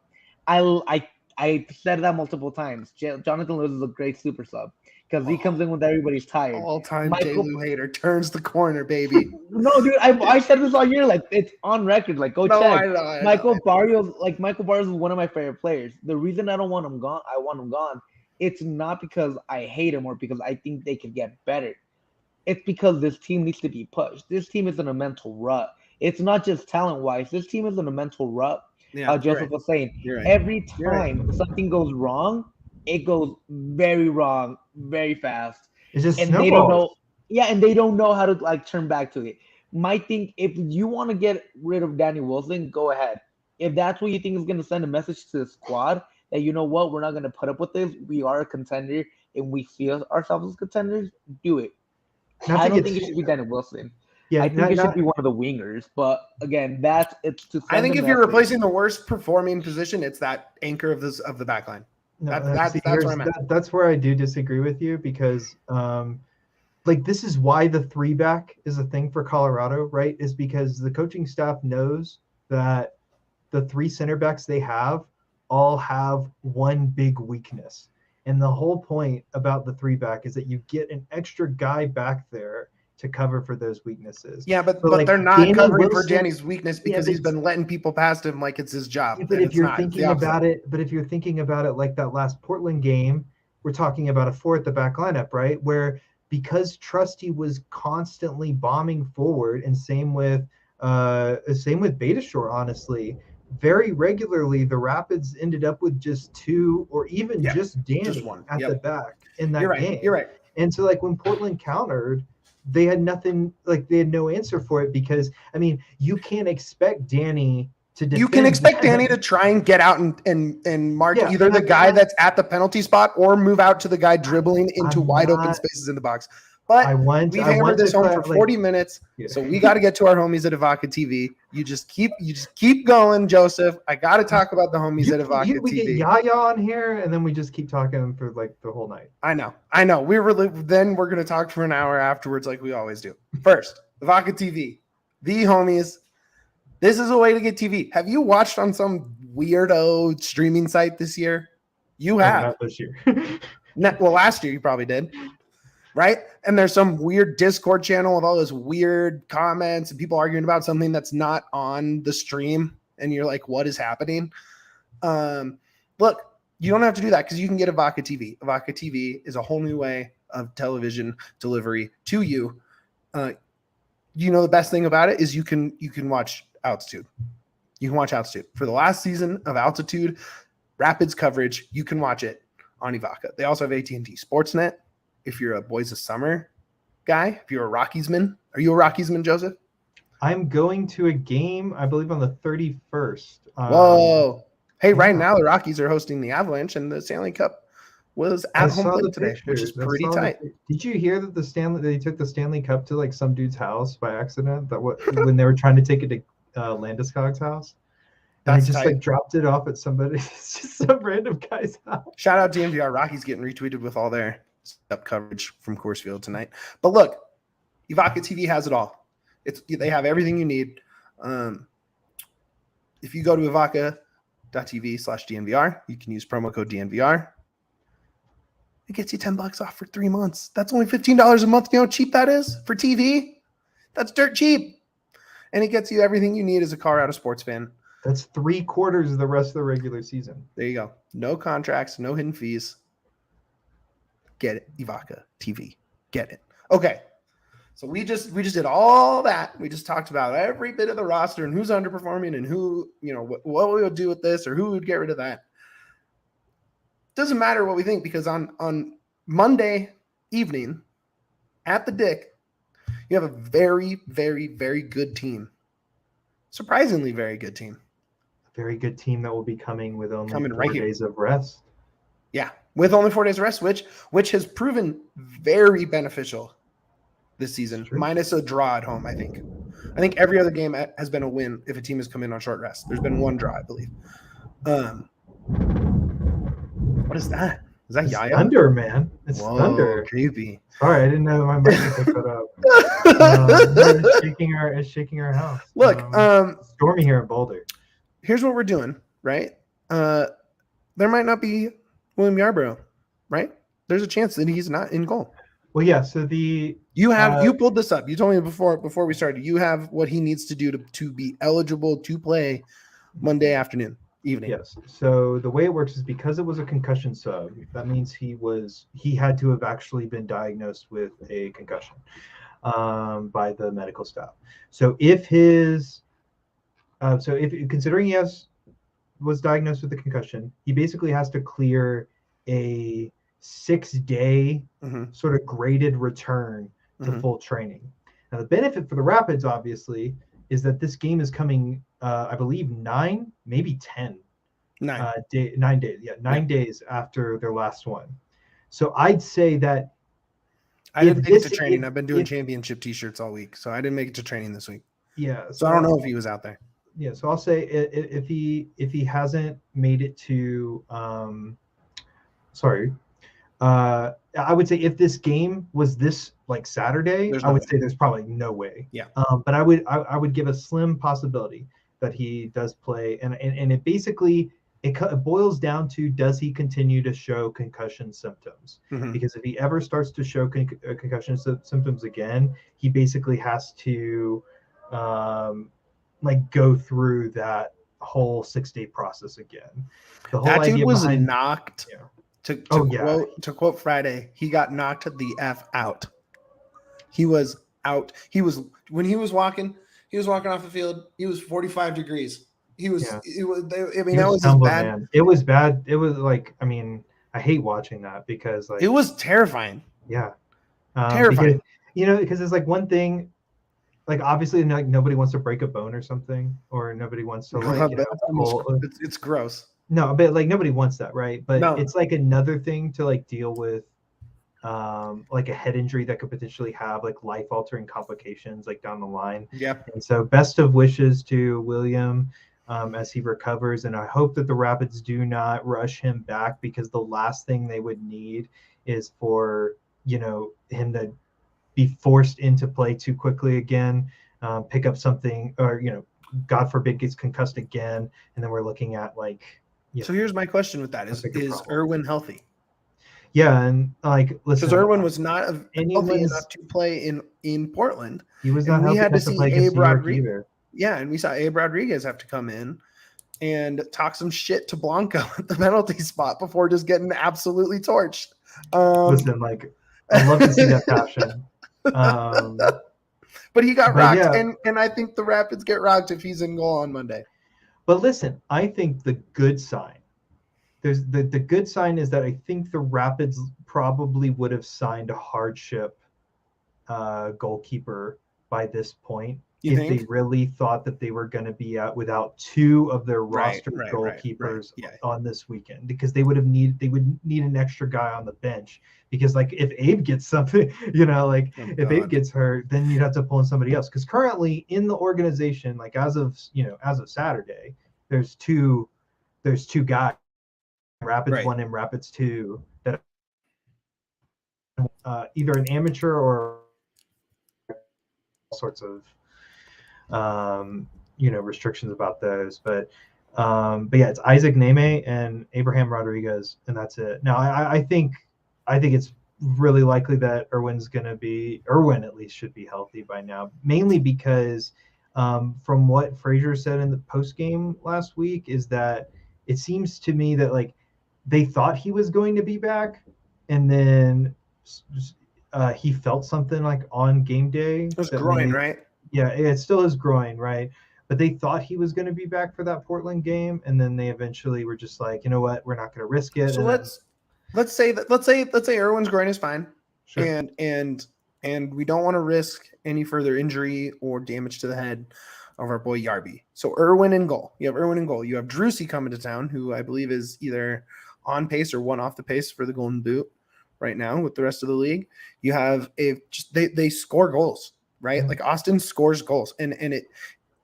I said that multiple times. Jonathan Lewis is a great super sub because he comes in when everybody's tired. All-time J. Lou hater turns the corner, baby. No, dude, I said this all year. Like it's on record. Like go check. I know. Michael Barrios is one of my favorite players. The reason I don't want him gone, it's not because I hate him or because I think they could get better. It's because this team needs to be pushed. This team is in a mental rut. It's not just talent-wise. This team is in a mental rut. Yeah, Joseph was saying, every time something goes wrong, it goes very wrong, very fast. It's just and they don't know. Yeah, and they don't know how to like turn back to it. My thing, if you want to get rid of Danny Wilson, go ahead. If that's what you think is going to send a message to the squad that you know what, we're not going to put up with this. We are a contender, and we feel ourselves as contenders. Do it. I don't think it should be Danny Wilson. Yeah, I think it should be one of the wingers. But again, I think if you're replacing the worst performing position, it's that anchor of the back line. No, that's where I'm at. That's where I do disagree with you because this is why the 3-back is a thing for Colorado, right? Is because the coaching staff knows that the 3 center backs they have all have one big weakness. And the whole point about the 3-back is that you get an extra guy back there to cover for those weaknesses. Yeah, but they're not Danny covering Wilson, for Danny's weakness because he's been letting people past him like it's his job. But if you're thinking about it like that last Portland game, we're talking about a 4 at the back lineup, right? Where because Trusty was constantly bombing forward, and same with Betashore, honestly. Very regularly, the Rapids ended up with just 2 or even just Danny at the back in that game. You're right. And so, when Portland countered, they had nothing, they had no answer for it because, you can't expect Danny to defend. You can expect Danny to try and get out and mark either the guy that's at the penalty spot or move out to the guy dribbling into wide open spaces in the box. But we've hammered this home for 40 minutes, so we got to get to our homies at Evoca TV. You just keep going, Joseph. I got to talk about the homies at Evoca TV. We get Yaya on here, and then we just keep talking for the whole night. I know. Then we're gonna talk for an hour afterwards, like we always do. First, Evoca TV, the homies. This is a way to get TV. Have you watched on some weirdo streaming site this year? You have. Not this year. Last year you probably did. Right? And there's some weird Discord channel with all those weird comments and people arguing about something that's not on the stream. And you're like, what is happening? Look, you don't have to do that because you can get Evoca TV. Evoca TV is a whole new way of television delivery to you. The best thing about it is you can watch Altitude. You can watch Altitude. For the last season of Altitude Rapids coverage, you can watch it on Evoca. They also have AT&T Sportsnet. If you're a Boys of Summer guy, if you're a Rockiesman, are you a Rockiesman, Joseph? I'm going to a game, I believe, on the 31st. Whoa. Hey, right now the Rockies are hosting the Avalanche, and the Stanley Cup was at home plate today, which is pretty tight. Did you hear that they took the Stanley Cup to some dude's house by accident? When they were trying to take it to Landeskog's house? And they just dropped it off at somebody. It's just some random guy's house. Shout out DNVR Rockies getting retweeted with all their up coverage from Coors Field tonight. But look, Evoca TV has it all. They have everything you need. If you go to evoca.tv/DNVR, you can use promo code DNVR. It gets you $10 off for 3 months. That's only $15 a month. You know how cheap that is for TV? That's dirt cheap. And it gets you everything you need as a Colorado sports fan. That's 3/4 of the rest of the regular season. There you go. No contracts, no hidden fees. Get it, Evoca TV. Get it. Okay. So we just did all that. We just talked about every bit of the roster and who's underperforming and who, what we would do with this or who would get rid of that. Doesn't matter what we think because on Monday evening at the Dick, you have a very, very, very good team. Surprisingly very good team. A very good team that will be coming with only 4 right days of rest. Yeah. with only 4 days of rest, which has proven very beneficial this season, True. minus a draw at home, I think. I think every other game has been a win if a team has come in on short rest. There's been one draw, I believe. What is that? Is that It's Yaya? thunder, man. It's Whoa, thunder. creepy. Sorry, I didn't know my mic would pick that up. It's shaking our house. Look, it's stormy here in Boulder. Here's what we're doing, right? There might not be William Yarbrough, right? There's a chance that he's not in goal. Well, yeah. So you pulled this up. You told me before we started. You have what he needs to do to be eligible to play Monday evening. Yes. So the way it works is because it was a concussion sub, that means he had to have actually been diagnosed with a concussion by the medical staff. So if considering he was diagnosed with a concussion, he basically has to clear a 6-day sort of graded return to full training. Now the benefit for the Rapids obviously is that this game is coming I believe 9, maybe 10 9 days. Yeah, 9 days after their last one. So I'd say that I didn't make it to training. I've been doing championship t-shirts all week, so I didn't make it to training this week. Yeah. So I don't know if he was out there. Yeah, so I'll say if he hasn't made it to I would say if this game was this like Saturday, I would say there's probably no way. Yeah. But I would give a slim possibility that he does play, and it basically it boils down to, does he continue to show concussion symptoms? Because if he ever starts to show concussion symptoms again, he basically has to go through that whole 6-day process again. The whole that dude idea was behind, knocked. Yeah. To quote Friday, he got knocked the F out. He was out. When he was walking off the field. He was 45 degrees. That was his bad. Man. It was bad. It was I hate watching that because it was terrifying. Yeah. Terrifying. Because it's like one thing, like obviously nobody wants to break a bone or something, or nobody wants to it's gross. No, but nobody wants that, right? But it's another thing to deal with a head injury that could potentially have life-altering complications down the line. Yeah. And so best of wishes to William as he recovers, and I hope that the Rapids do not rush him back, because the last thing they would need is for him to be forced into play too quickly again, pick up something, or God forbid gets concussed again, and then we're looking at So here's my question with that: Is Irwin healthy? Yeah, and listen, because Irwin was not healthy enough to play in Portland. He was not healthy enough to play against New York either. Yeah, and we saw Abe Rodriguez have to come in and talk some shit to Blanco at the penalty spot before just getting absolutely torched. Listen, I love to see that passion. But he got rocked, and I think the Rapids get rocked if he's in goal on Monday. But listen, I think the good sign, the good sign is that I think the Rapids probably would have signed a hardship goalkeeper by this point they really thought that they were going to be out without 2 of their roster goalkeepers on this weekend, because they would need an extra guy on the bench, because if Abe gets something, if Abe gets hurt, then you'd have to pull in somebody else, because currently in the organization, as of Saturday, there's two guys, Rapids 1 and Rapids 2, that either an amateur or all sorts of restrictions about those, but yeah, it's Isaac Neme and Abraham Rodriguez, and that's it. Now I think it's really likely that Irwin at least should be healthy by now, mainly because from what Frazier said in the post game last week, is that it seems to me that they thought he was going to be back, and then he felt something on game day. It was groin, right? Yeah, it's still his groin, right? But they thought he was going to be back for that Portland game, and then they eventually were just like, you know what, we're not going to risk it. So let's say Irwin's groin is fine, sure. and we don't want to risk any further injury or damage to the head of our boy Yarby. So Irwin in goal. You have Irwin in goal. You have Drusy coming to town, who I believe is either on pace or one off the pace for the Golden Boot right now with the rest of the league. You have they score goals, right? Yeah. Like Austin scores goals, and it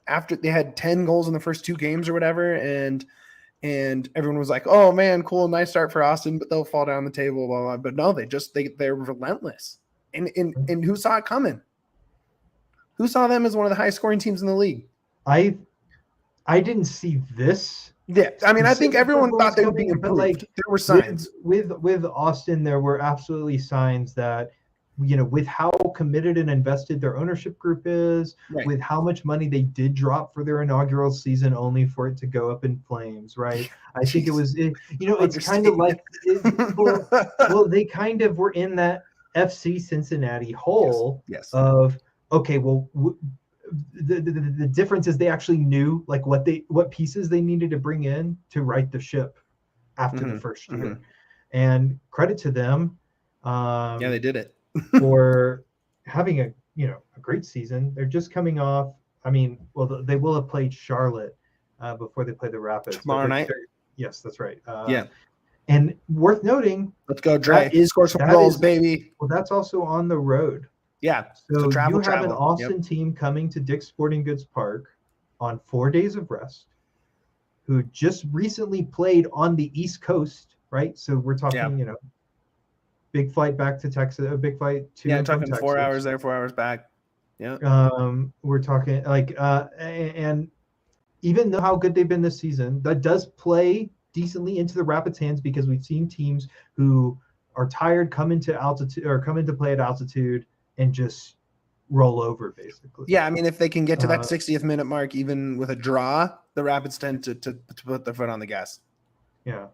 after they had 10 goals in the first 2 games or whatever, and everyone was like, "Oh man, cool, nice start for Austin," but they'll fall down the table, blah blah. But no, they're relentless, and who saw it coming? Who saw them as one of the highest scoring teams in the league? I didn't see this. Yeah, I mean, I think everyone thought they would be improved. But like, there were signs with Austin. There were absolutely signs that, you know, with how committed and invested their ownership group is, right. with how much money they did drop for their inaugural season, only for it to go up in flames. Right? I think it was, you know, it's kind of like, well, they kind of were in that FC Cincinnati hole yes. of, okay, well. The difference is they actually knew like what pieces they needed to bring in to right the ship after the first year, and credit to them. Yeah, they did it for having a great season. They're just coming off. I mean, well, they will have played Charlotte before they play the Rapids tomorrow night. Yes, that's right. Yeah, and worth noting. Let's go, Dre. Score some goals, baby. Well, that's also on the road. Yeah, so you have an Austin team coming to Dick's Sporting Goods Park on 4 days of rest, who just recently played on the East Coast, right? So we're talking, big flight back to Texas, a big flight to talking Texas. 4 hours there, 4 hours back. Yeah. We're talking like, and even though how good they've been this season, that does play decently into the Rapids' hands because we've seen teams who are tired come into altitude or come into play at altitude and just roll over, basically. Yeah, I mean, if they can get to that 60th minute mark, even with a draw, the Rapids tend to put their foot on the gas. Yeah.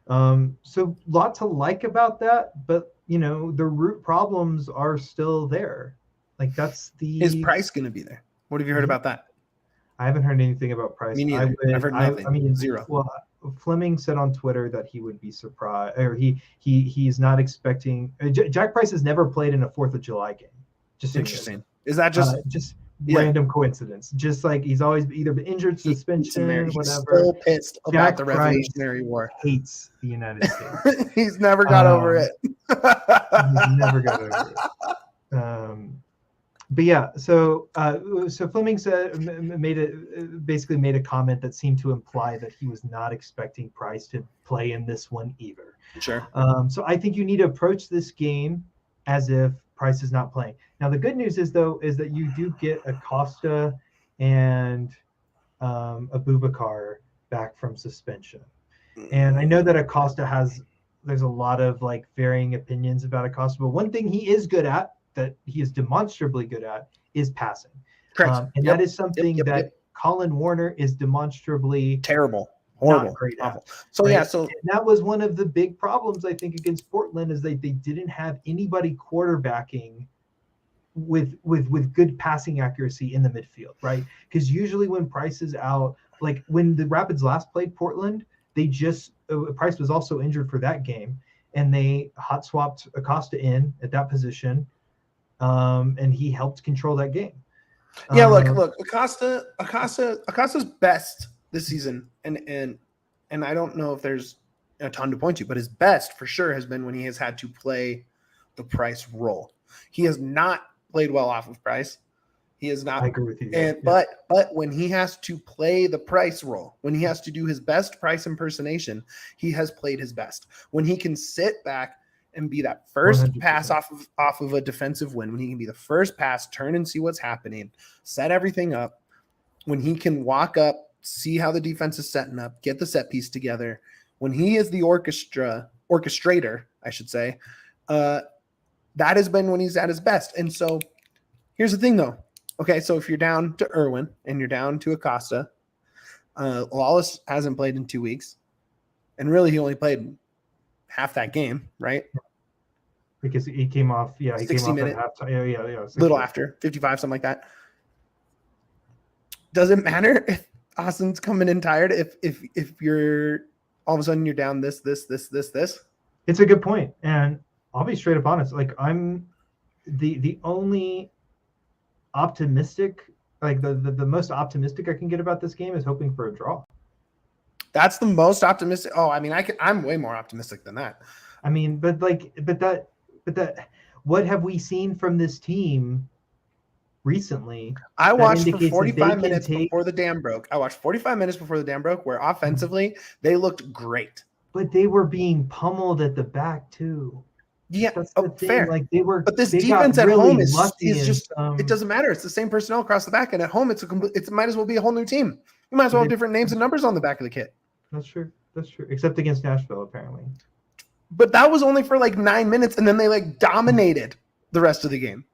So lot to like about that, but the root problems are still there. Like is Price going to be there? What have you heard about that? I haven't heard anything about Price. Me neither. I've heard nothing. I mean, zero. Well, Fleming said on Twitter that he would be surprised, or he's not expecting. Jack Price has never played in a 4th of July game. Just interesting. Is that just random coincidence? Just like he's always either been injured, suspension, he's whatever. Still pissed about the Revolutionary Price War. Hates the United States. He's never got over it. He's never got over it. But yeah, so Fleming basically made a comment that seemed to imply that he was not expecting Price to play in this one either. Sure. So I think you need to approach this game as if Price is not playing. Now the good news is that you do get Acosta and Abubakar back from suspension, and I know that Acosta there's a lot of like varying opinions about Acosta, but one thing he is good at, that he is demonstrably good at, is passing. Correct. And that is something that Colin Warner is demonstrably terrible, horrible, not great at. So right? yeah, so and that was one of the big problems I think against Portland, is they didn't have anybody quarterbacking with good passing accuracy in the midfield, right? Because usually when Price is out, like when the Rapids last played Portland, they just Price was also injured for that game, and they hot swapped Acosta in at that position. And he helped control that game. Yeah, look, Acosta's best this season, and I don't know if there's a ton to point to, but his best for sure has been when he has had to play the Price role. He has not played well off of Price. He has not. I agree with you. And but when he has to play the Price role, when he has to do his best Price impersonation, he has played his best. When he can sit back and be that first 100%. Pass off of a defensive win, when he can be the first pass, turn and see what's happening, set everything up, when he can walk up, see how the defense is setting up, get the set piece together, when he is the orchestrator, I should say, that has been when he's at his best. And so here's the thing though. Okay, so if you're down to Irwin and you're down to Acosta, Lawless hasn't played in 2 weeks, and really he only played half that game, right? Because he came off, he 60 came off 60 at halftime. Yeah. 60 little after 55, something like that. Does it matter if Austin's coming in tired? If you're All of a sudden you're down this. This. It's a good point. And obviously, straight up honest, like I'm the only optimistic, like the most optimistic I can get about this game is hoping for a draw. That's the most optimistic. Oh, I mean, I'm way more optimistic than that. I mean, but what have we seen from this team recently? I watched for indicates that 45 they can minutes take- before the dam broke. I watched 45 minutes before the dam broke, where offensively they looked great. But they were being pummeled at the back too. Yeah, That's the thing. fair. Like they were. But this they defense got at really home is lucky in just some- it doesn't matter. It's the same personnel across the back, and at home it might as well be a whole new team. You might as well have different names and numbers on the back of the kit. That's true. That's true. Except against Nashville, apparently. But that was only for like 9 minutes, and then they like dominated the rest of the game.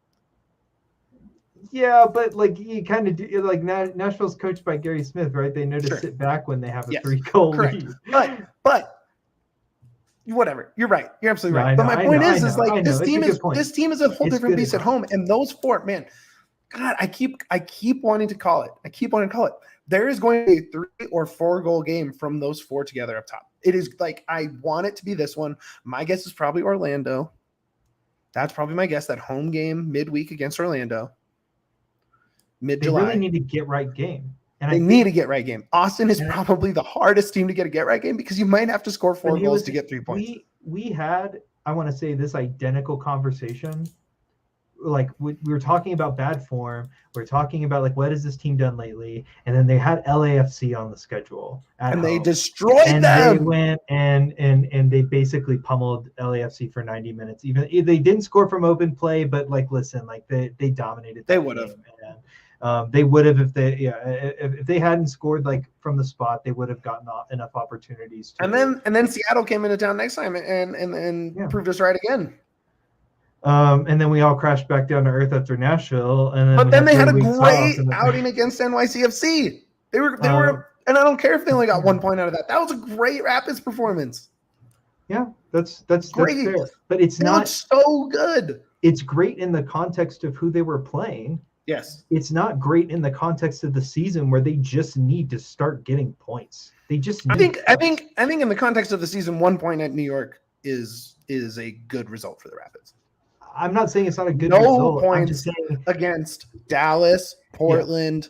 Yeah, but like you kind of do, like Nashville's coached by Gary Smith, right? They know to sit back when they have a 3-goal lead. But whatever. You're right. You're absolutely No, right. I but know, my point I is know. like this team It's a good point. this team is a whole It's different good beast at home, and those four, man. God, I keep wanting to call it. There is going to be a 3 or 4 goal game from those four together up top. It is like I want it to be this one. My guess is probably Orlando. That's probably my guess. That home game midweek against Orlando. Mid-July. They really need to get right game. And they need a get right game. Austin is probably the hardest team to get a get right game because you might have to score 4 goals to get 3 points. We had, I want to say, this identical conversation. Like we were talking about bad form. We're talking about like what has this team done lately, and then they had LAFC on the schedule, and they destroyed them. They went and they basically pummeled LAFC for 90 minutes. Even they didn't score from open play, but like listen, like they dominated. They would have. They would have if they hadn't scored like from the spot, they would have gotten enough opportunities. And then Seattle came into town next time and proved us right again. And then we all crashed back down to earth after Nashville. And then they had a great outing against NYCFC. They were, and I don't care if they only got 1 point out of that. That was a great Rapids performance. Yeah, that's great. Fair. But it's not so good. It's great in the context of who they were playing. Yes. It's not great in the context of the season where they just need to start getting points. They just I think in the context of the season, 1 point at New York is a good result for the Rapids. I'm not saying it's not a good result. Points against Dallas, Portland,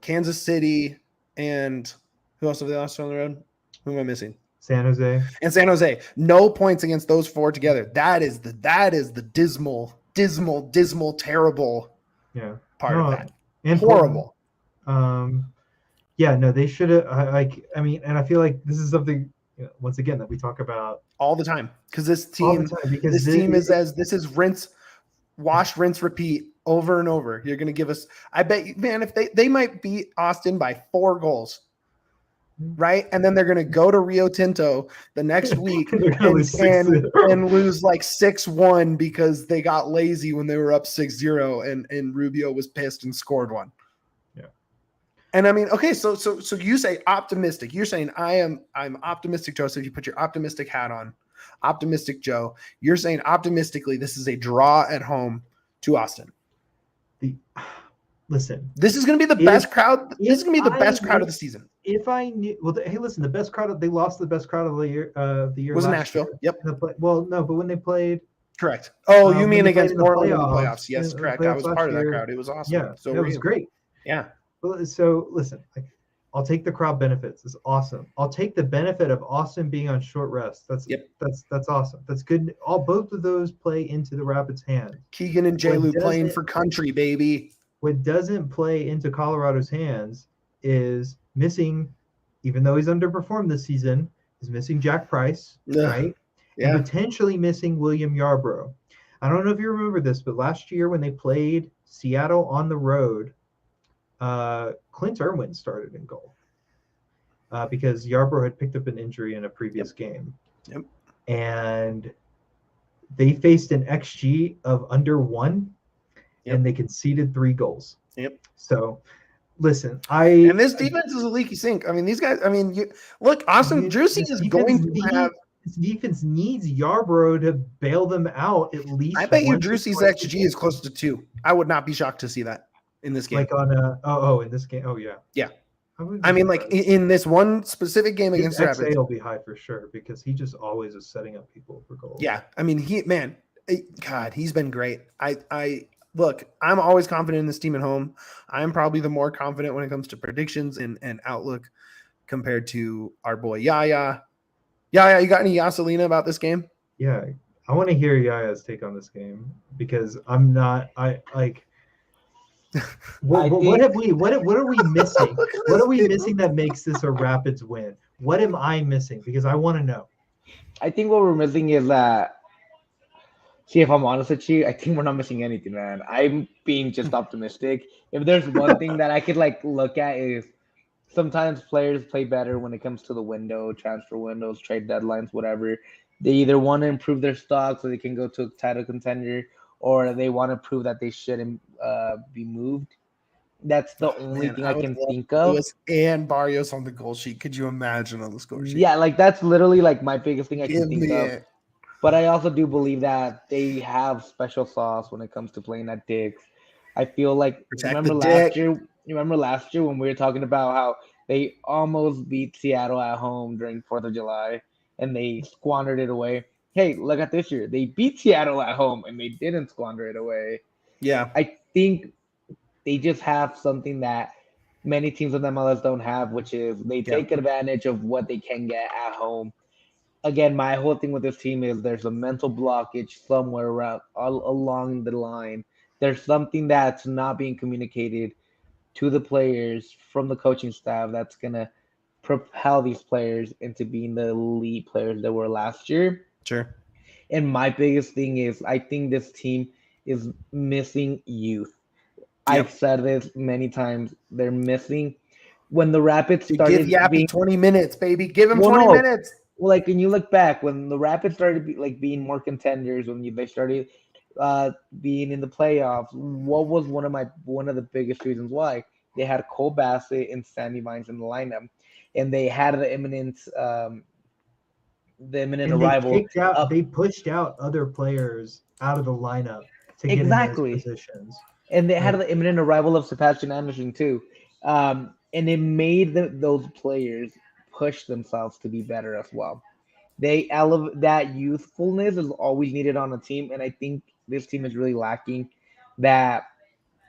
Kansas City, and who else have they lost on the road? Who am I missing? San Jose. And San Jose. No points against those 4 together. That is the dismal, terrible part of that. And horrible. They should have. And I feel like this is something once again that we talk about all the time because this team is rinse, wash, rinse, repeat over and over. You're going to give us. I bet you, man, if they might beat Austin by 4 goals. Right, and then they're going to go to Rio Tinto the next week and lose like 6-1 because they got lazy when they were up 6-0 and Rubio was pissed and scored 1. Yeah, and I mean, okay, so you say optimistic. You're saying I'm optimistic, Joseph. You put your optimistic hat on, optimistic Joe. You're saying optimistically this is a draw at home to Austin. Listen, this is going to be the best crowd. This is going to be the best crowd of the season. If I knew, hey, listen, the best crowd. They lost the best crowd of the year. Was in Nashville. Yep. Well, no, but when they played. Correct. Oh, you mean against Portland in the playoffs? Yes, correct. I was part of that crowd. It was awesome. Yeah, so it was great. Yeah. Well, so listen, I'll take the crowd benefits. It's awesome. I'll take the benefit of Austin being on short rest. That's awesome. That's good. Both of those play into the Rapids' hand. Keegan and J-Lou playing for country, baby. What doesn't play into Colorado's hands is missing, even though he's underperformed this season, is missing Jack Price, right? Yeah. And potentially missing William Yarbrough. I don't know if you remember this, but last year when they played Seattle on the road, Clint Irwin started in goal because Yarbrough had picked up an injury in a previous game. Yep. And they faced an XG of under 1. And they conceded 3 goals. Yep. So, listen, and this defense is a leaky sink. I mean, these guys. I mean, Austin Drucy is going to have. This defense needs Yarbrough to bail them out at least. I bet you Drucy's XG is close to 2. I would not be shocked to see that in this game. Like on in this game. Oh yeah. Yeah. I mean, like in this one specific game against Rapids, XA will be high for sure because he just always is setting up people for goals. Yeah. I mean, he's been great. Look, I'm always confident in this team at home. I'm probably the more confident when it comes to predictions and outlook. compared to our boy Yaya. Yaya, you got any Yaselina about this game? Yeah, I want to hear Yaya's take on this game because I'm not. I like. What are we missing? What are we missing that makes this a Rapids win? What am I missing? Because I want to know. I think what we're missing is that. See, if I'm honest with you, I think we're not missing anything, man. I'm being just optimistic. If there's one thing that I could like look at is sometimes players play better when it comes to the window, transfer windows, trade deadlines, whatever. They either want to improve their stock so they can go to a title contender, or they want to prove that they shouldn't be moved. That's the only thing I can think of. Lewis and Barrios on the goal sheet. Could you imagine on the score sheet? Yeah, like that's literally like my biggest thing I can think of. It. But I also do believe that they have special sauce when it comes to playing at Dick's. I feel like remember last year when we were talking about how they almost beat Seattle at home during 4th of July and they squandered it away. Hey, look at this year. They beat Seattle at home and they didn't squander it away. Yeah. I think they just have something that many teams in MLS don't have, which is they take advantage of what they can get at home. Again, my whole thing with this team is there's a mental blockage somewhere around along the line. There's something that's not being communicated to the players from the coaching staff that's going to propel these players into being the elite players that were last year. Sure. And my biggest thing is I think this team is missing youth. I've said this many times. They're missing. When the Rapids started give Yappy 20 minutes, baby. Give him 20 minutes. Well, like when you look back, when the Rapids started being more contenders, when they started being in the playoffs, what was one of the biggest reasons why? They had Cole Bassett and Sandy Vines in the lineup, and they had the imminent arrival. They pushed out other players out of the lineup to get in those positions, and they had the imminent arrival of Sebastian Anderson too, and it made those players push themselves to be better as well. They elevate that youthfulness is always needed on a team, and I think this team is really lacking that.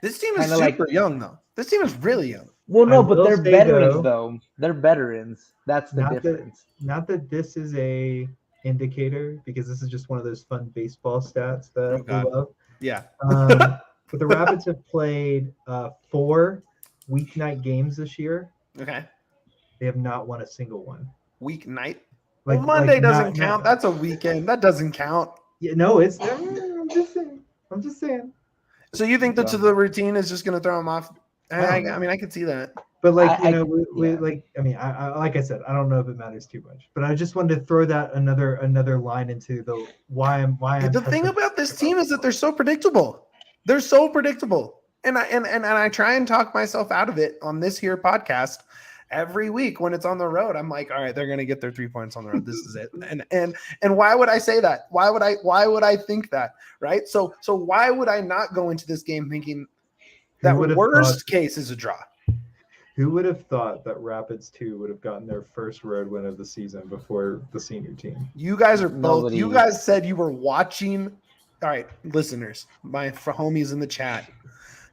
This team is super young, though. This team is really young. Well, no, but they're veterans, though. They're veterans. That's the difference. Not that this is a indicator, because this is just one of those fun baseball stats that we love. Yeah. But the Rapids have played 4 weeknight games this year. Okay. They have not won a single one. Weeknight? Well, Monday doesn't count. That's a weekend. That doesn't count. Yeah, no, it's. I'm just saying. So you think that the routine is just going to throw them off? I mean, I could see that. But like like I said, I don't know if it matters too much. But I just wanted to throw that another line into the why I'm. The thing about this team is that they're so predictable. They're so predictable, and I try and talk myself out of it on this here podcast. Every week when it's on the road, I'm like, all right, they're going to get their 3 points on the road. This is it. And why would I say that? Why would I think that? Right. So why would I not go into this game thinking that worst case is a draw? Who would have thought that Rapids 2 would have gotten their first road win of the season before the senior team? You guys are both. You guys said you were watching. All right, listeners, my homies in the chat.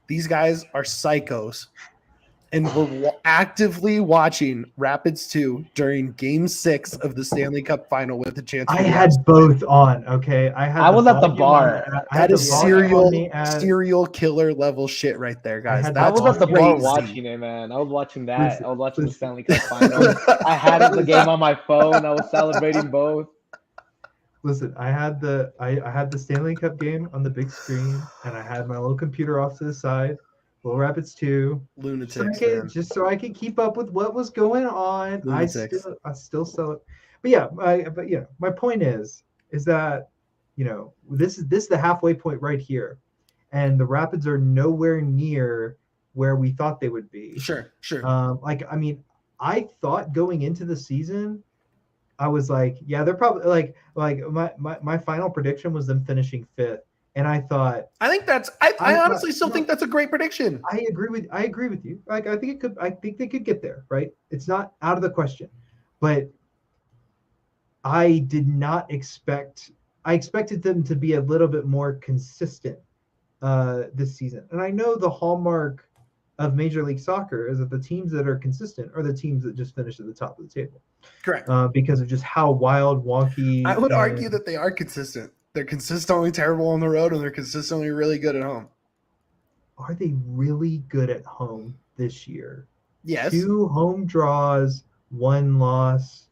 These guys are psychos. And we're actively watching Rapids 2 during Game 6 of the Stanley Cup Final with the chance. I had both on. Okay, I was at the bar. That is serial killer level shit right there, guys. I was at the bar watching it, man. I was watching that. I was watching the Stanley Cup Final. I had the game on my phone. I was celebrating both. Listen, I had the Stanley Cup game on the big screen, and I had my little computer off to the side. Little Rapids 2. Lunatics. Just so I could keep up with what was going on. Lunatics. I still sell it. But yeah, my point is that, this is the halfway point right here. And the Rapids are nowhere near where we thought they would be. Sure. I thought going into the season, I was like, yeah, they're probably like my final prediction was them finishing 5th. And I thought, I honestly still think that's a great prediction. I agree with you. Like, I think they could get there, right? It's not out of the question, but I did not expect. I expected them to be a little bit more consistent this season. And I know the hallmark of Major League Soccer is that the teams that are consistent are the teams that just finish at the top of the table. Correct. Because of just how wild, wonky. I would argue that they are consistent. They're consistently terrible on the road, and they're consistently really good at home. Are they really good at home this year? Yes. 2 home draws, 1 loss.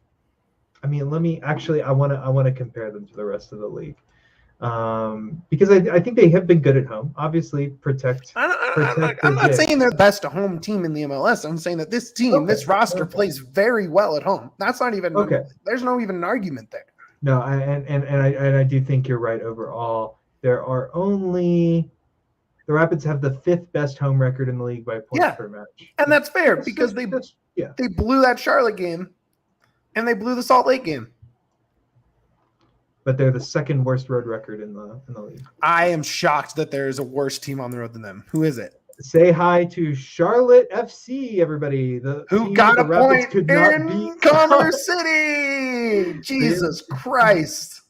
I mean, I want to compare them to the rest of the league. Because I think they have been good at home. Obviously, I'm not saying they're the best home team in the MLS. I'm saying that this team, this roster plays very well at home. That's not even There's no even an argument there. No, I do think you're right overall. There are only the Rapids have the 5th best home record in the league by points per match. And that's fair because they blew that Charlotte game and they blew the Salt Lake game. But they're the 2nd worst road record in the league. I am shocked that there is a worse team on the road than them. Who is it? Say hi to Charlotte FC, everybody. Who got a point in Commerce City? Jesus Christ.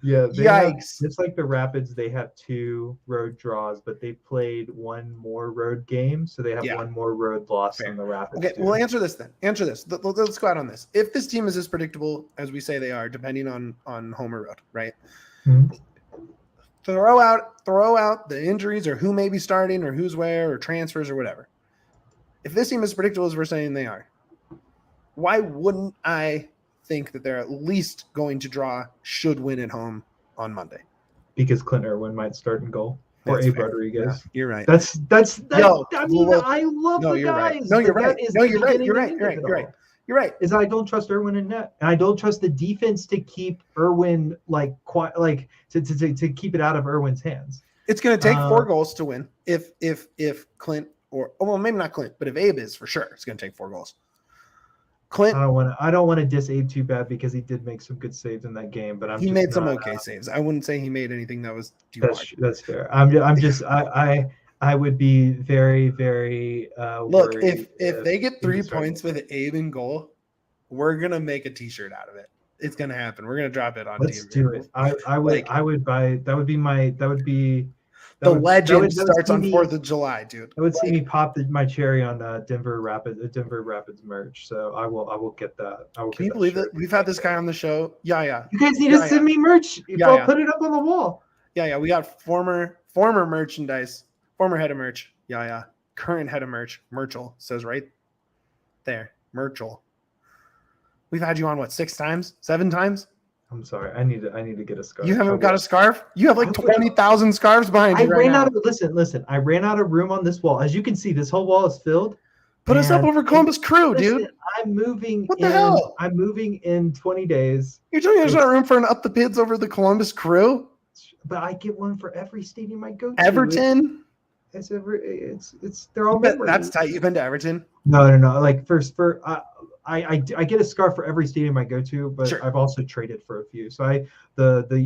Yeah, yikes. It's like the Rapids, they have 2 road draws, but they played 1 more road game, so they have 1 more road loss than the Rapids. Okay, well, answer this then. Answer this. Let's go out on this. If this team is as predictable as we say they are, depending on home or road, right? Mm-hmm. Throw out the injuries or who may be starting or who's where or transfers or whatever. If this team is as predictable as we're saying they are, why wouldn't I think that they're at least going to draw, should win at home on Monday? Because Clint Irwin might start in goal. Or Abe Rodriguez. Yeah, you're right. That's I love the guys. Right. No, you're right. You're right. Is I don't trust Irwin in net, and I don't trust the defense to keep Irwin to keep it out of Irwin's hands. It's going to take 4 goals to win. If Clint maybe not Clint, but if Abe is, for sure, it's going to take 4 goals. Clint, I don't want to diss Abe too bad because he did make some good saves in that game, but he made some okay saves. I wouldn't say he made anything that was too hard. That's fair. I would be very, very look, if they get 3 points with Abe in goal, we're gonna make a t-shirt out of it. It's gonna happen. We're gonna drop it on Let's do it. I would buy that would be the legend starts on 4th of July, dude. I would see me pop my cherry on Denver Rapids merch. So I will get that. Can you believe it? We've had this guy on the show. Yeah. You guys need to send me merch. I'll put it up on the wall. Yeah. We got former merchandise, former head of merch. Yeah. Current head of merch. Merchel says right there. Merchel. We've had you on 6 times? 7 times? I'm sorry. I need to get a scarf. You haven't got a scarf? You have 20,000 scarves behind you right now. Listen. I ran out of room on this wall. As you can see, this whole wall is filled. Put us up over Columbus Crew, dude. I'm moving. What the hell? I'm moving in 20 days. You're telling me there's not room for an Up the Pids over the Columbus Crew? But I get one for every stadium I go to. Everton? It's they're all members. That's tight. You've been to Everton? No. Like I get a scarf for every stadium I go to, but sure. I've also traded for a few. So that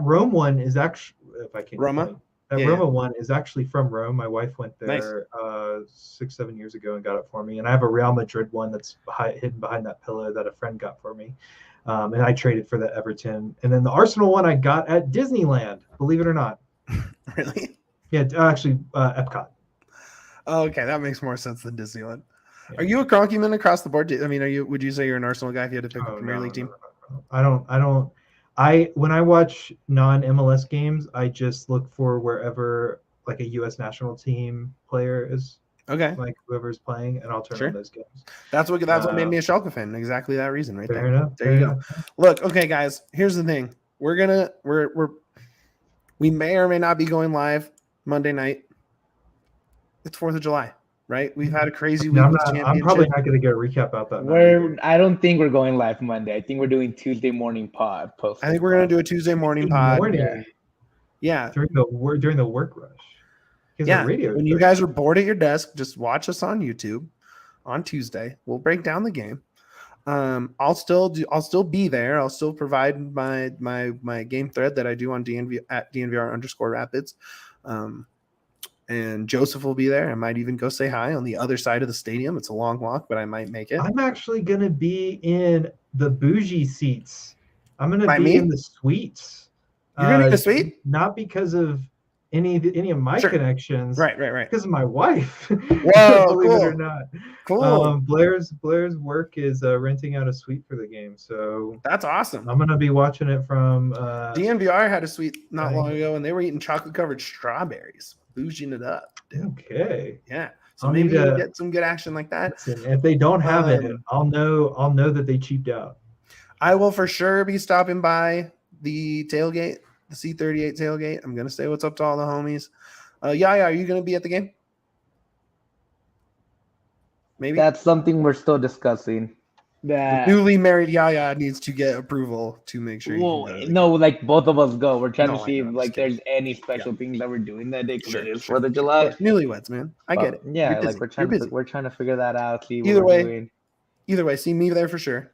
Rome one is actually, if I can Roma. Roma one is actually from Rome. My wife went there 6-7 years ago and got it for me. And I have a Real Madrid one that's hidden behind that pillow that a friend got for me. And I traded for the Everton. And then the Arsenal one I got at Disneyland, believe it or not. Really? Yeah, actually Epcot. Oh, okay, that makes more sense than Disneyland. Yeah. Are you a Kroenke man across the board? I mean, would you say you're an Arsenal guy if you had to pick a Premier League team? No. When I watch non-MLS games, I just look for wherever like a U.S. national team player is. Okay. Like whoever's playing, and I'll turn on those games. That's what made me a Schalke fan. Exactly that reason, right there. Enough. There you go. Look, okay, guys. Here's the thing. We may or may not be going live Monday night. It's 4th of July, right? We've had a crazy week. I'm probably not going to get a recap about that. I don't think we're going live Monday. I think we're doing Tuesday morning pod. I think we're going to do a Tuesday morning pod. Yeah. During the work rush. Yeah. When you guys are bored at your desk, just watch us on YouTube on Tuesday. We'll break down the game. I'll still be there. I'll still provide my game thread that I do on DNVR_Rapids. And Joseph will be there. I might even go say hi on the other side of the stadium. It's a long walk, but I might make it. I'm actually going to be in the bougie seats. I'm going to be in the suites. You're going to be in the suite? Not because of any of my Sure. connections, Right. because of my wife. Whoa, Believe it cool. or not. Cool. Blair's work is renting out a suite for the game, so That's awesome. I'm gonna be watching it from. DNVR had a suite not long ago, and they were eating chocolate-covered strawberries, bouging it up. Dude. Okay. Yeah. So I'll maybe need to- you get some good action like that. Listen, if they don't have it, I'll know that they cheaped out. I will for sure be stopping by the tailgate, the C38 tailgate. I'm gonna say what's up to all the homies. Yeah. Are you gonna be at the game? Maybe That's something we're still discussing. the newly married Yaya needs to get approval to make sure. Well, no, like both of us go. We're trying No, to I see know, if I'm like just kidding. there's any special things that we're doing that day because Sure, it is sure. 4th of July. Newlyweds, man. I get it. Yeah, You're busy. like You're busy. we're trying to figure that out. See what Either we're way, doing. Either way, see me there for sure.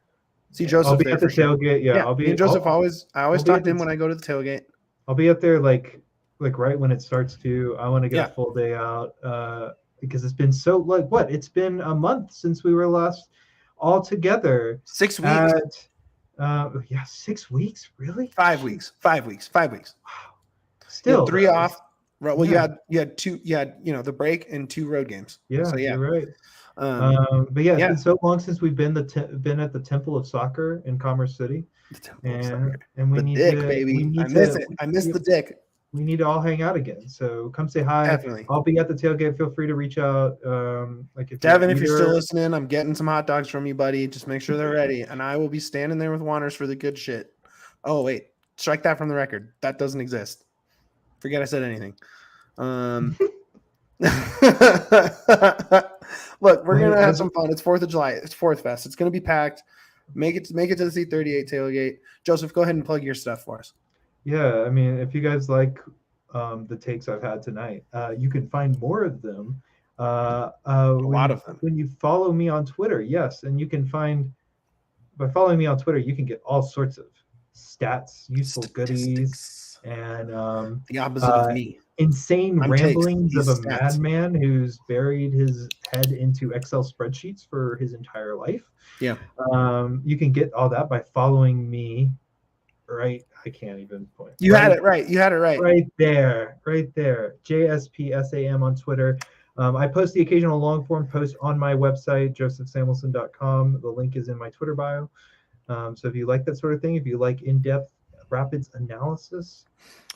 See I'll Joseph be there at the for sure. tailgate. Yeah, I'll be. Me and Joseph I always I'll be talk at to him the- when I go to the tailgate. I'll be up there like right when it starts to. I want to get Yeah. a full day out because it's been so like what? It's been a month since we were last all together. 6 weeks. Yeah, 6 weeks, really? 5 weeks. 5 weeks. 5 weeks. Still You had 3 though. off. Right. Well, Yeah. you had 2. You had the break and 2 road games. Yeah, So yeah. you're right. But yeah, it's yeah. been so long since we've been been at the Temple of Soccer in Commerce City, The Temple of Soccer. and we The need dick, to, baby. We need I miss to, it. I miss the dick. We need to all hang out again. So come say hi. Definitely. I'll be at the tailgate. Feel free to reach out. Like if Devin, if you're still listening, I'm getting some hot dogs from you, buddy. Just make sure they're ready. And I will be standing there with Wanners for the good shit. Oh, wait. Strike that from the record. That doesn't exist. Forget I said anything. Look, we're going to have some fun. It's 4th of July. It's 4th Fest. It's going to be packed. Make it to the C38 tailgate. Joseph, go ahead and plug your stuff for us. Yeah, I mean, if you guys like the takes I've had tonight, you can find more of them. A lot of them. When you follow me on Twitter, yes, and you can find by following me on Twitter, you can get all sorts of stats, useful goodies, and the opposite of me. Insane ramblings of a stats. madman who's buried his head into Excel spreadsheets for his entire life. Yeah. You can get all that by following me. Right. I can't even point. You had it right. You had it right. Right there. JSPSAM on Twitter. I post the occasional long form post on my website, josephsamelson.com. The link is in my Twitter bio. So if you like that sort of thing, if you like in-depth Rapids analysis,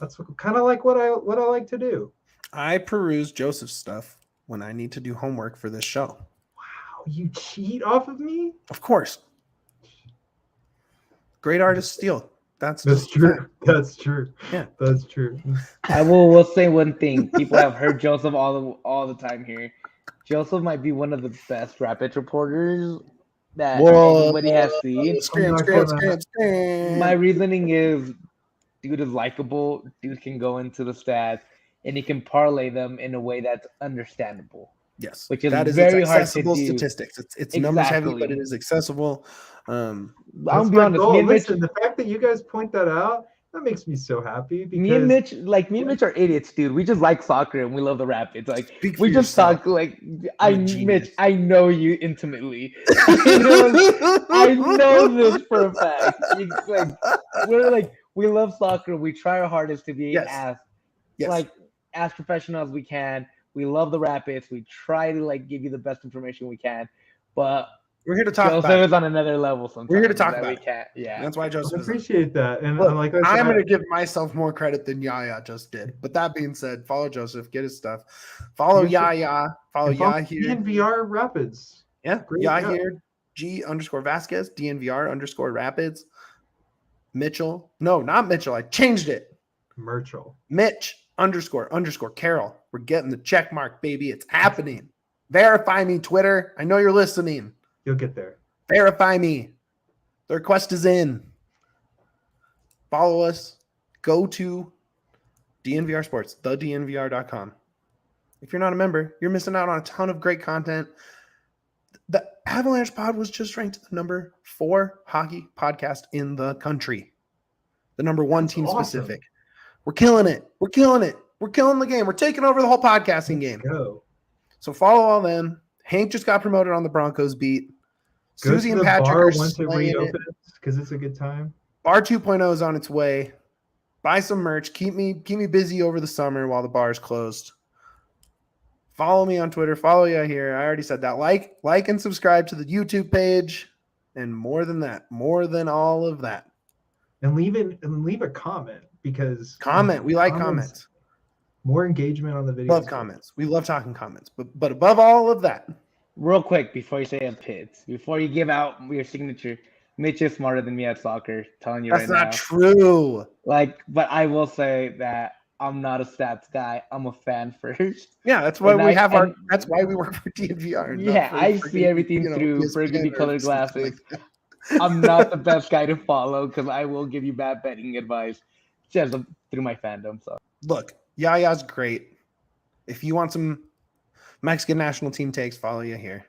that's kind of like what I like to do. I peruse Joseph's stuff when I need to do homework for this show. Wow, you cheat off of me? Of course. Great artists steal. That's true. That's true. Yeah, that's true. I will say one thing. People have heard Joseph all the time here. Joseph might be one of the best Rapids reporters that anybody has seen. Scream. My reasoning is, dude is likable. Dude can go into the stats, and he can parlay them in a way that's understandable. Yes, which is that is very hard to do. Statistics. It's numbers heavy, but it is accessible. I'll be honest. Listen, the fact that you guys point that out, that makes me so happy. Because me and Mitch are idiots, dude. We just like soccer and we love the Rapids. Like we just talk like Mitch. I know you intimately. I know this for a fact. We love soccer. We try our hardest to be as professional as we can. We love the Rapids. We try to give you the best information we can, but we're here to talk Joseph about it. is on another level sometimes. We're here to talk about it. Can't. Yeah, that's why Joseph. I appreciate that, and look, I'm going to give myself more credit than Yaya just did. But that being said, follow Joseph, get his stuff. Follow Yaya. Follow Yahir. DNVR Rapids. Yeah, Yahir G_Vazquez DNVR Rapids. Mitchell. No, not Mitchell. I changed it. Mitch _ Carroll. We're getting the check mark, baby. It's happening. Verify me, Twitter. I know you're listening. You'll get there. Verify me. The request is in. Follow us. Go to DNVR Sports, thednvr.com. If you're not a member, you're missing out on a ton of great content. The Avalanche Pod was just ranked the number 4 hockey podcast in the country. The number 1 team specific. We're killing it. We're killing it. We're killing the game. We're taking over the whole podcasting game. So follow all them. Hank just got promoted on the Broncos beat. Susie and Patrick are slaying it because it's a good time. Bar 2.0 is on its way. Buy some merch. Keep me busy over the summer while the bar is closed. Follow me on Twitter. Follow Yahir. I already said that. Like and subscribe to the YouTube page. And more than that, more than all of that. And leave a comment because Comment. We like comments. More engagement on the video. Love comments. We love talking comments. But above all of that, Real quick, before you say a Pids, before you give out your signature, Mitch is smarter than me at soccer. Telling you that's right now. not true. But I will say that I'm not a stats guy. I'm a fan first. Yeah, that's why that's why we work for DNVR. Yeah, I see everything through burgundy colored glasses. I'm not the best guy to follow because I will give you bad betting advice just through my fandom. So look, Yaya's great. If you want some Mexican national team takes, follow Yahir.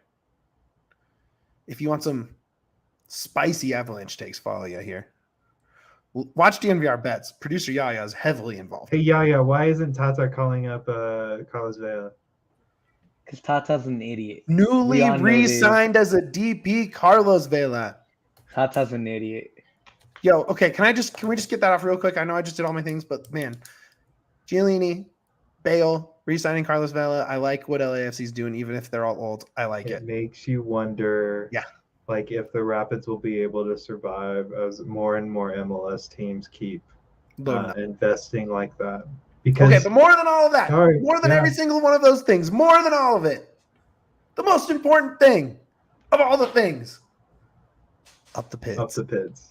If you want some spicy Avalanche takes, follow Yahir. Watch DNVR bets. Producer Yaya is heavily involved. Hey Yaya, why isn't Tata calling up Carlos Vela? because Tata's an idiot. Newly re-signed as a DP, Carlos Vela. Tata's an idiot. Yo, okay, can we just get that off real quick? I know I just did all my things, but man, Giannini, Bale, re-signing Carlos Vela. I like what LAFC's doing, even if they're all old. I like it. It makes you wonder, Yeah. like if the Rapids will be able to survive as more and more MLS teams keep investing like that. Because okay, but more than all of that, right, more than every single one of those things, more than all of it, the most important thing of all the things, up the Pids. Up the Pids.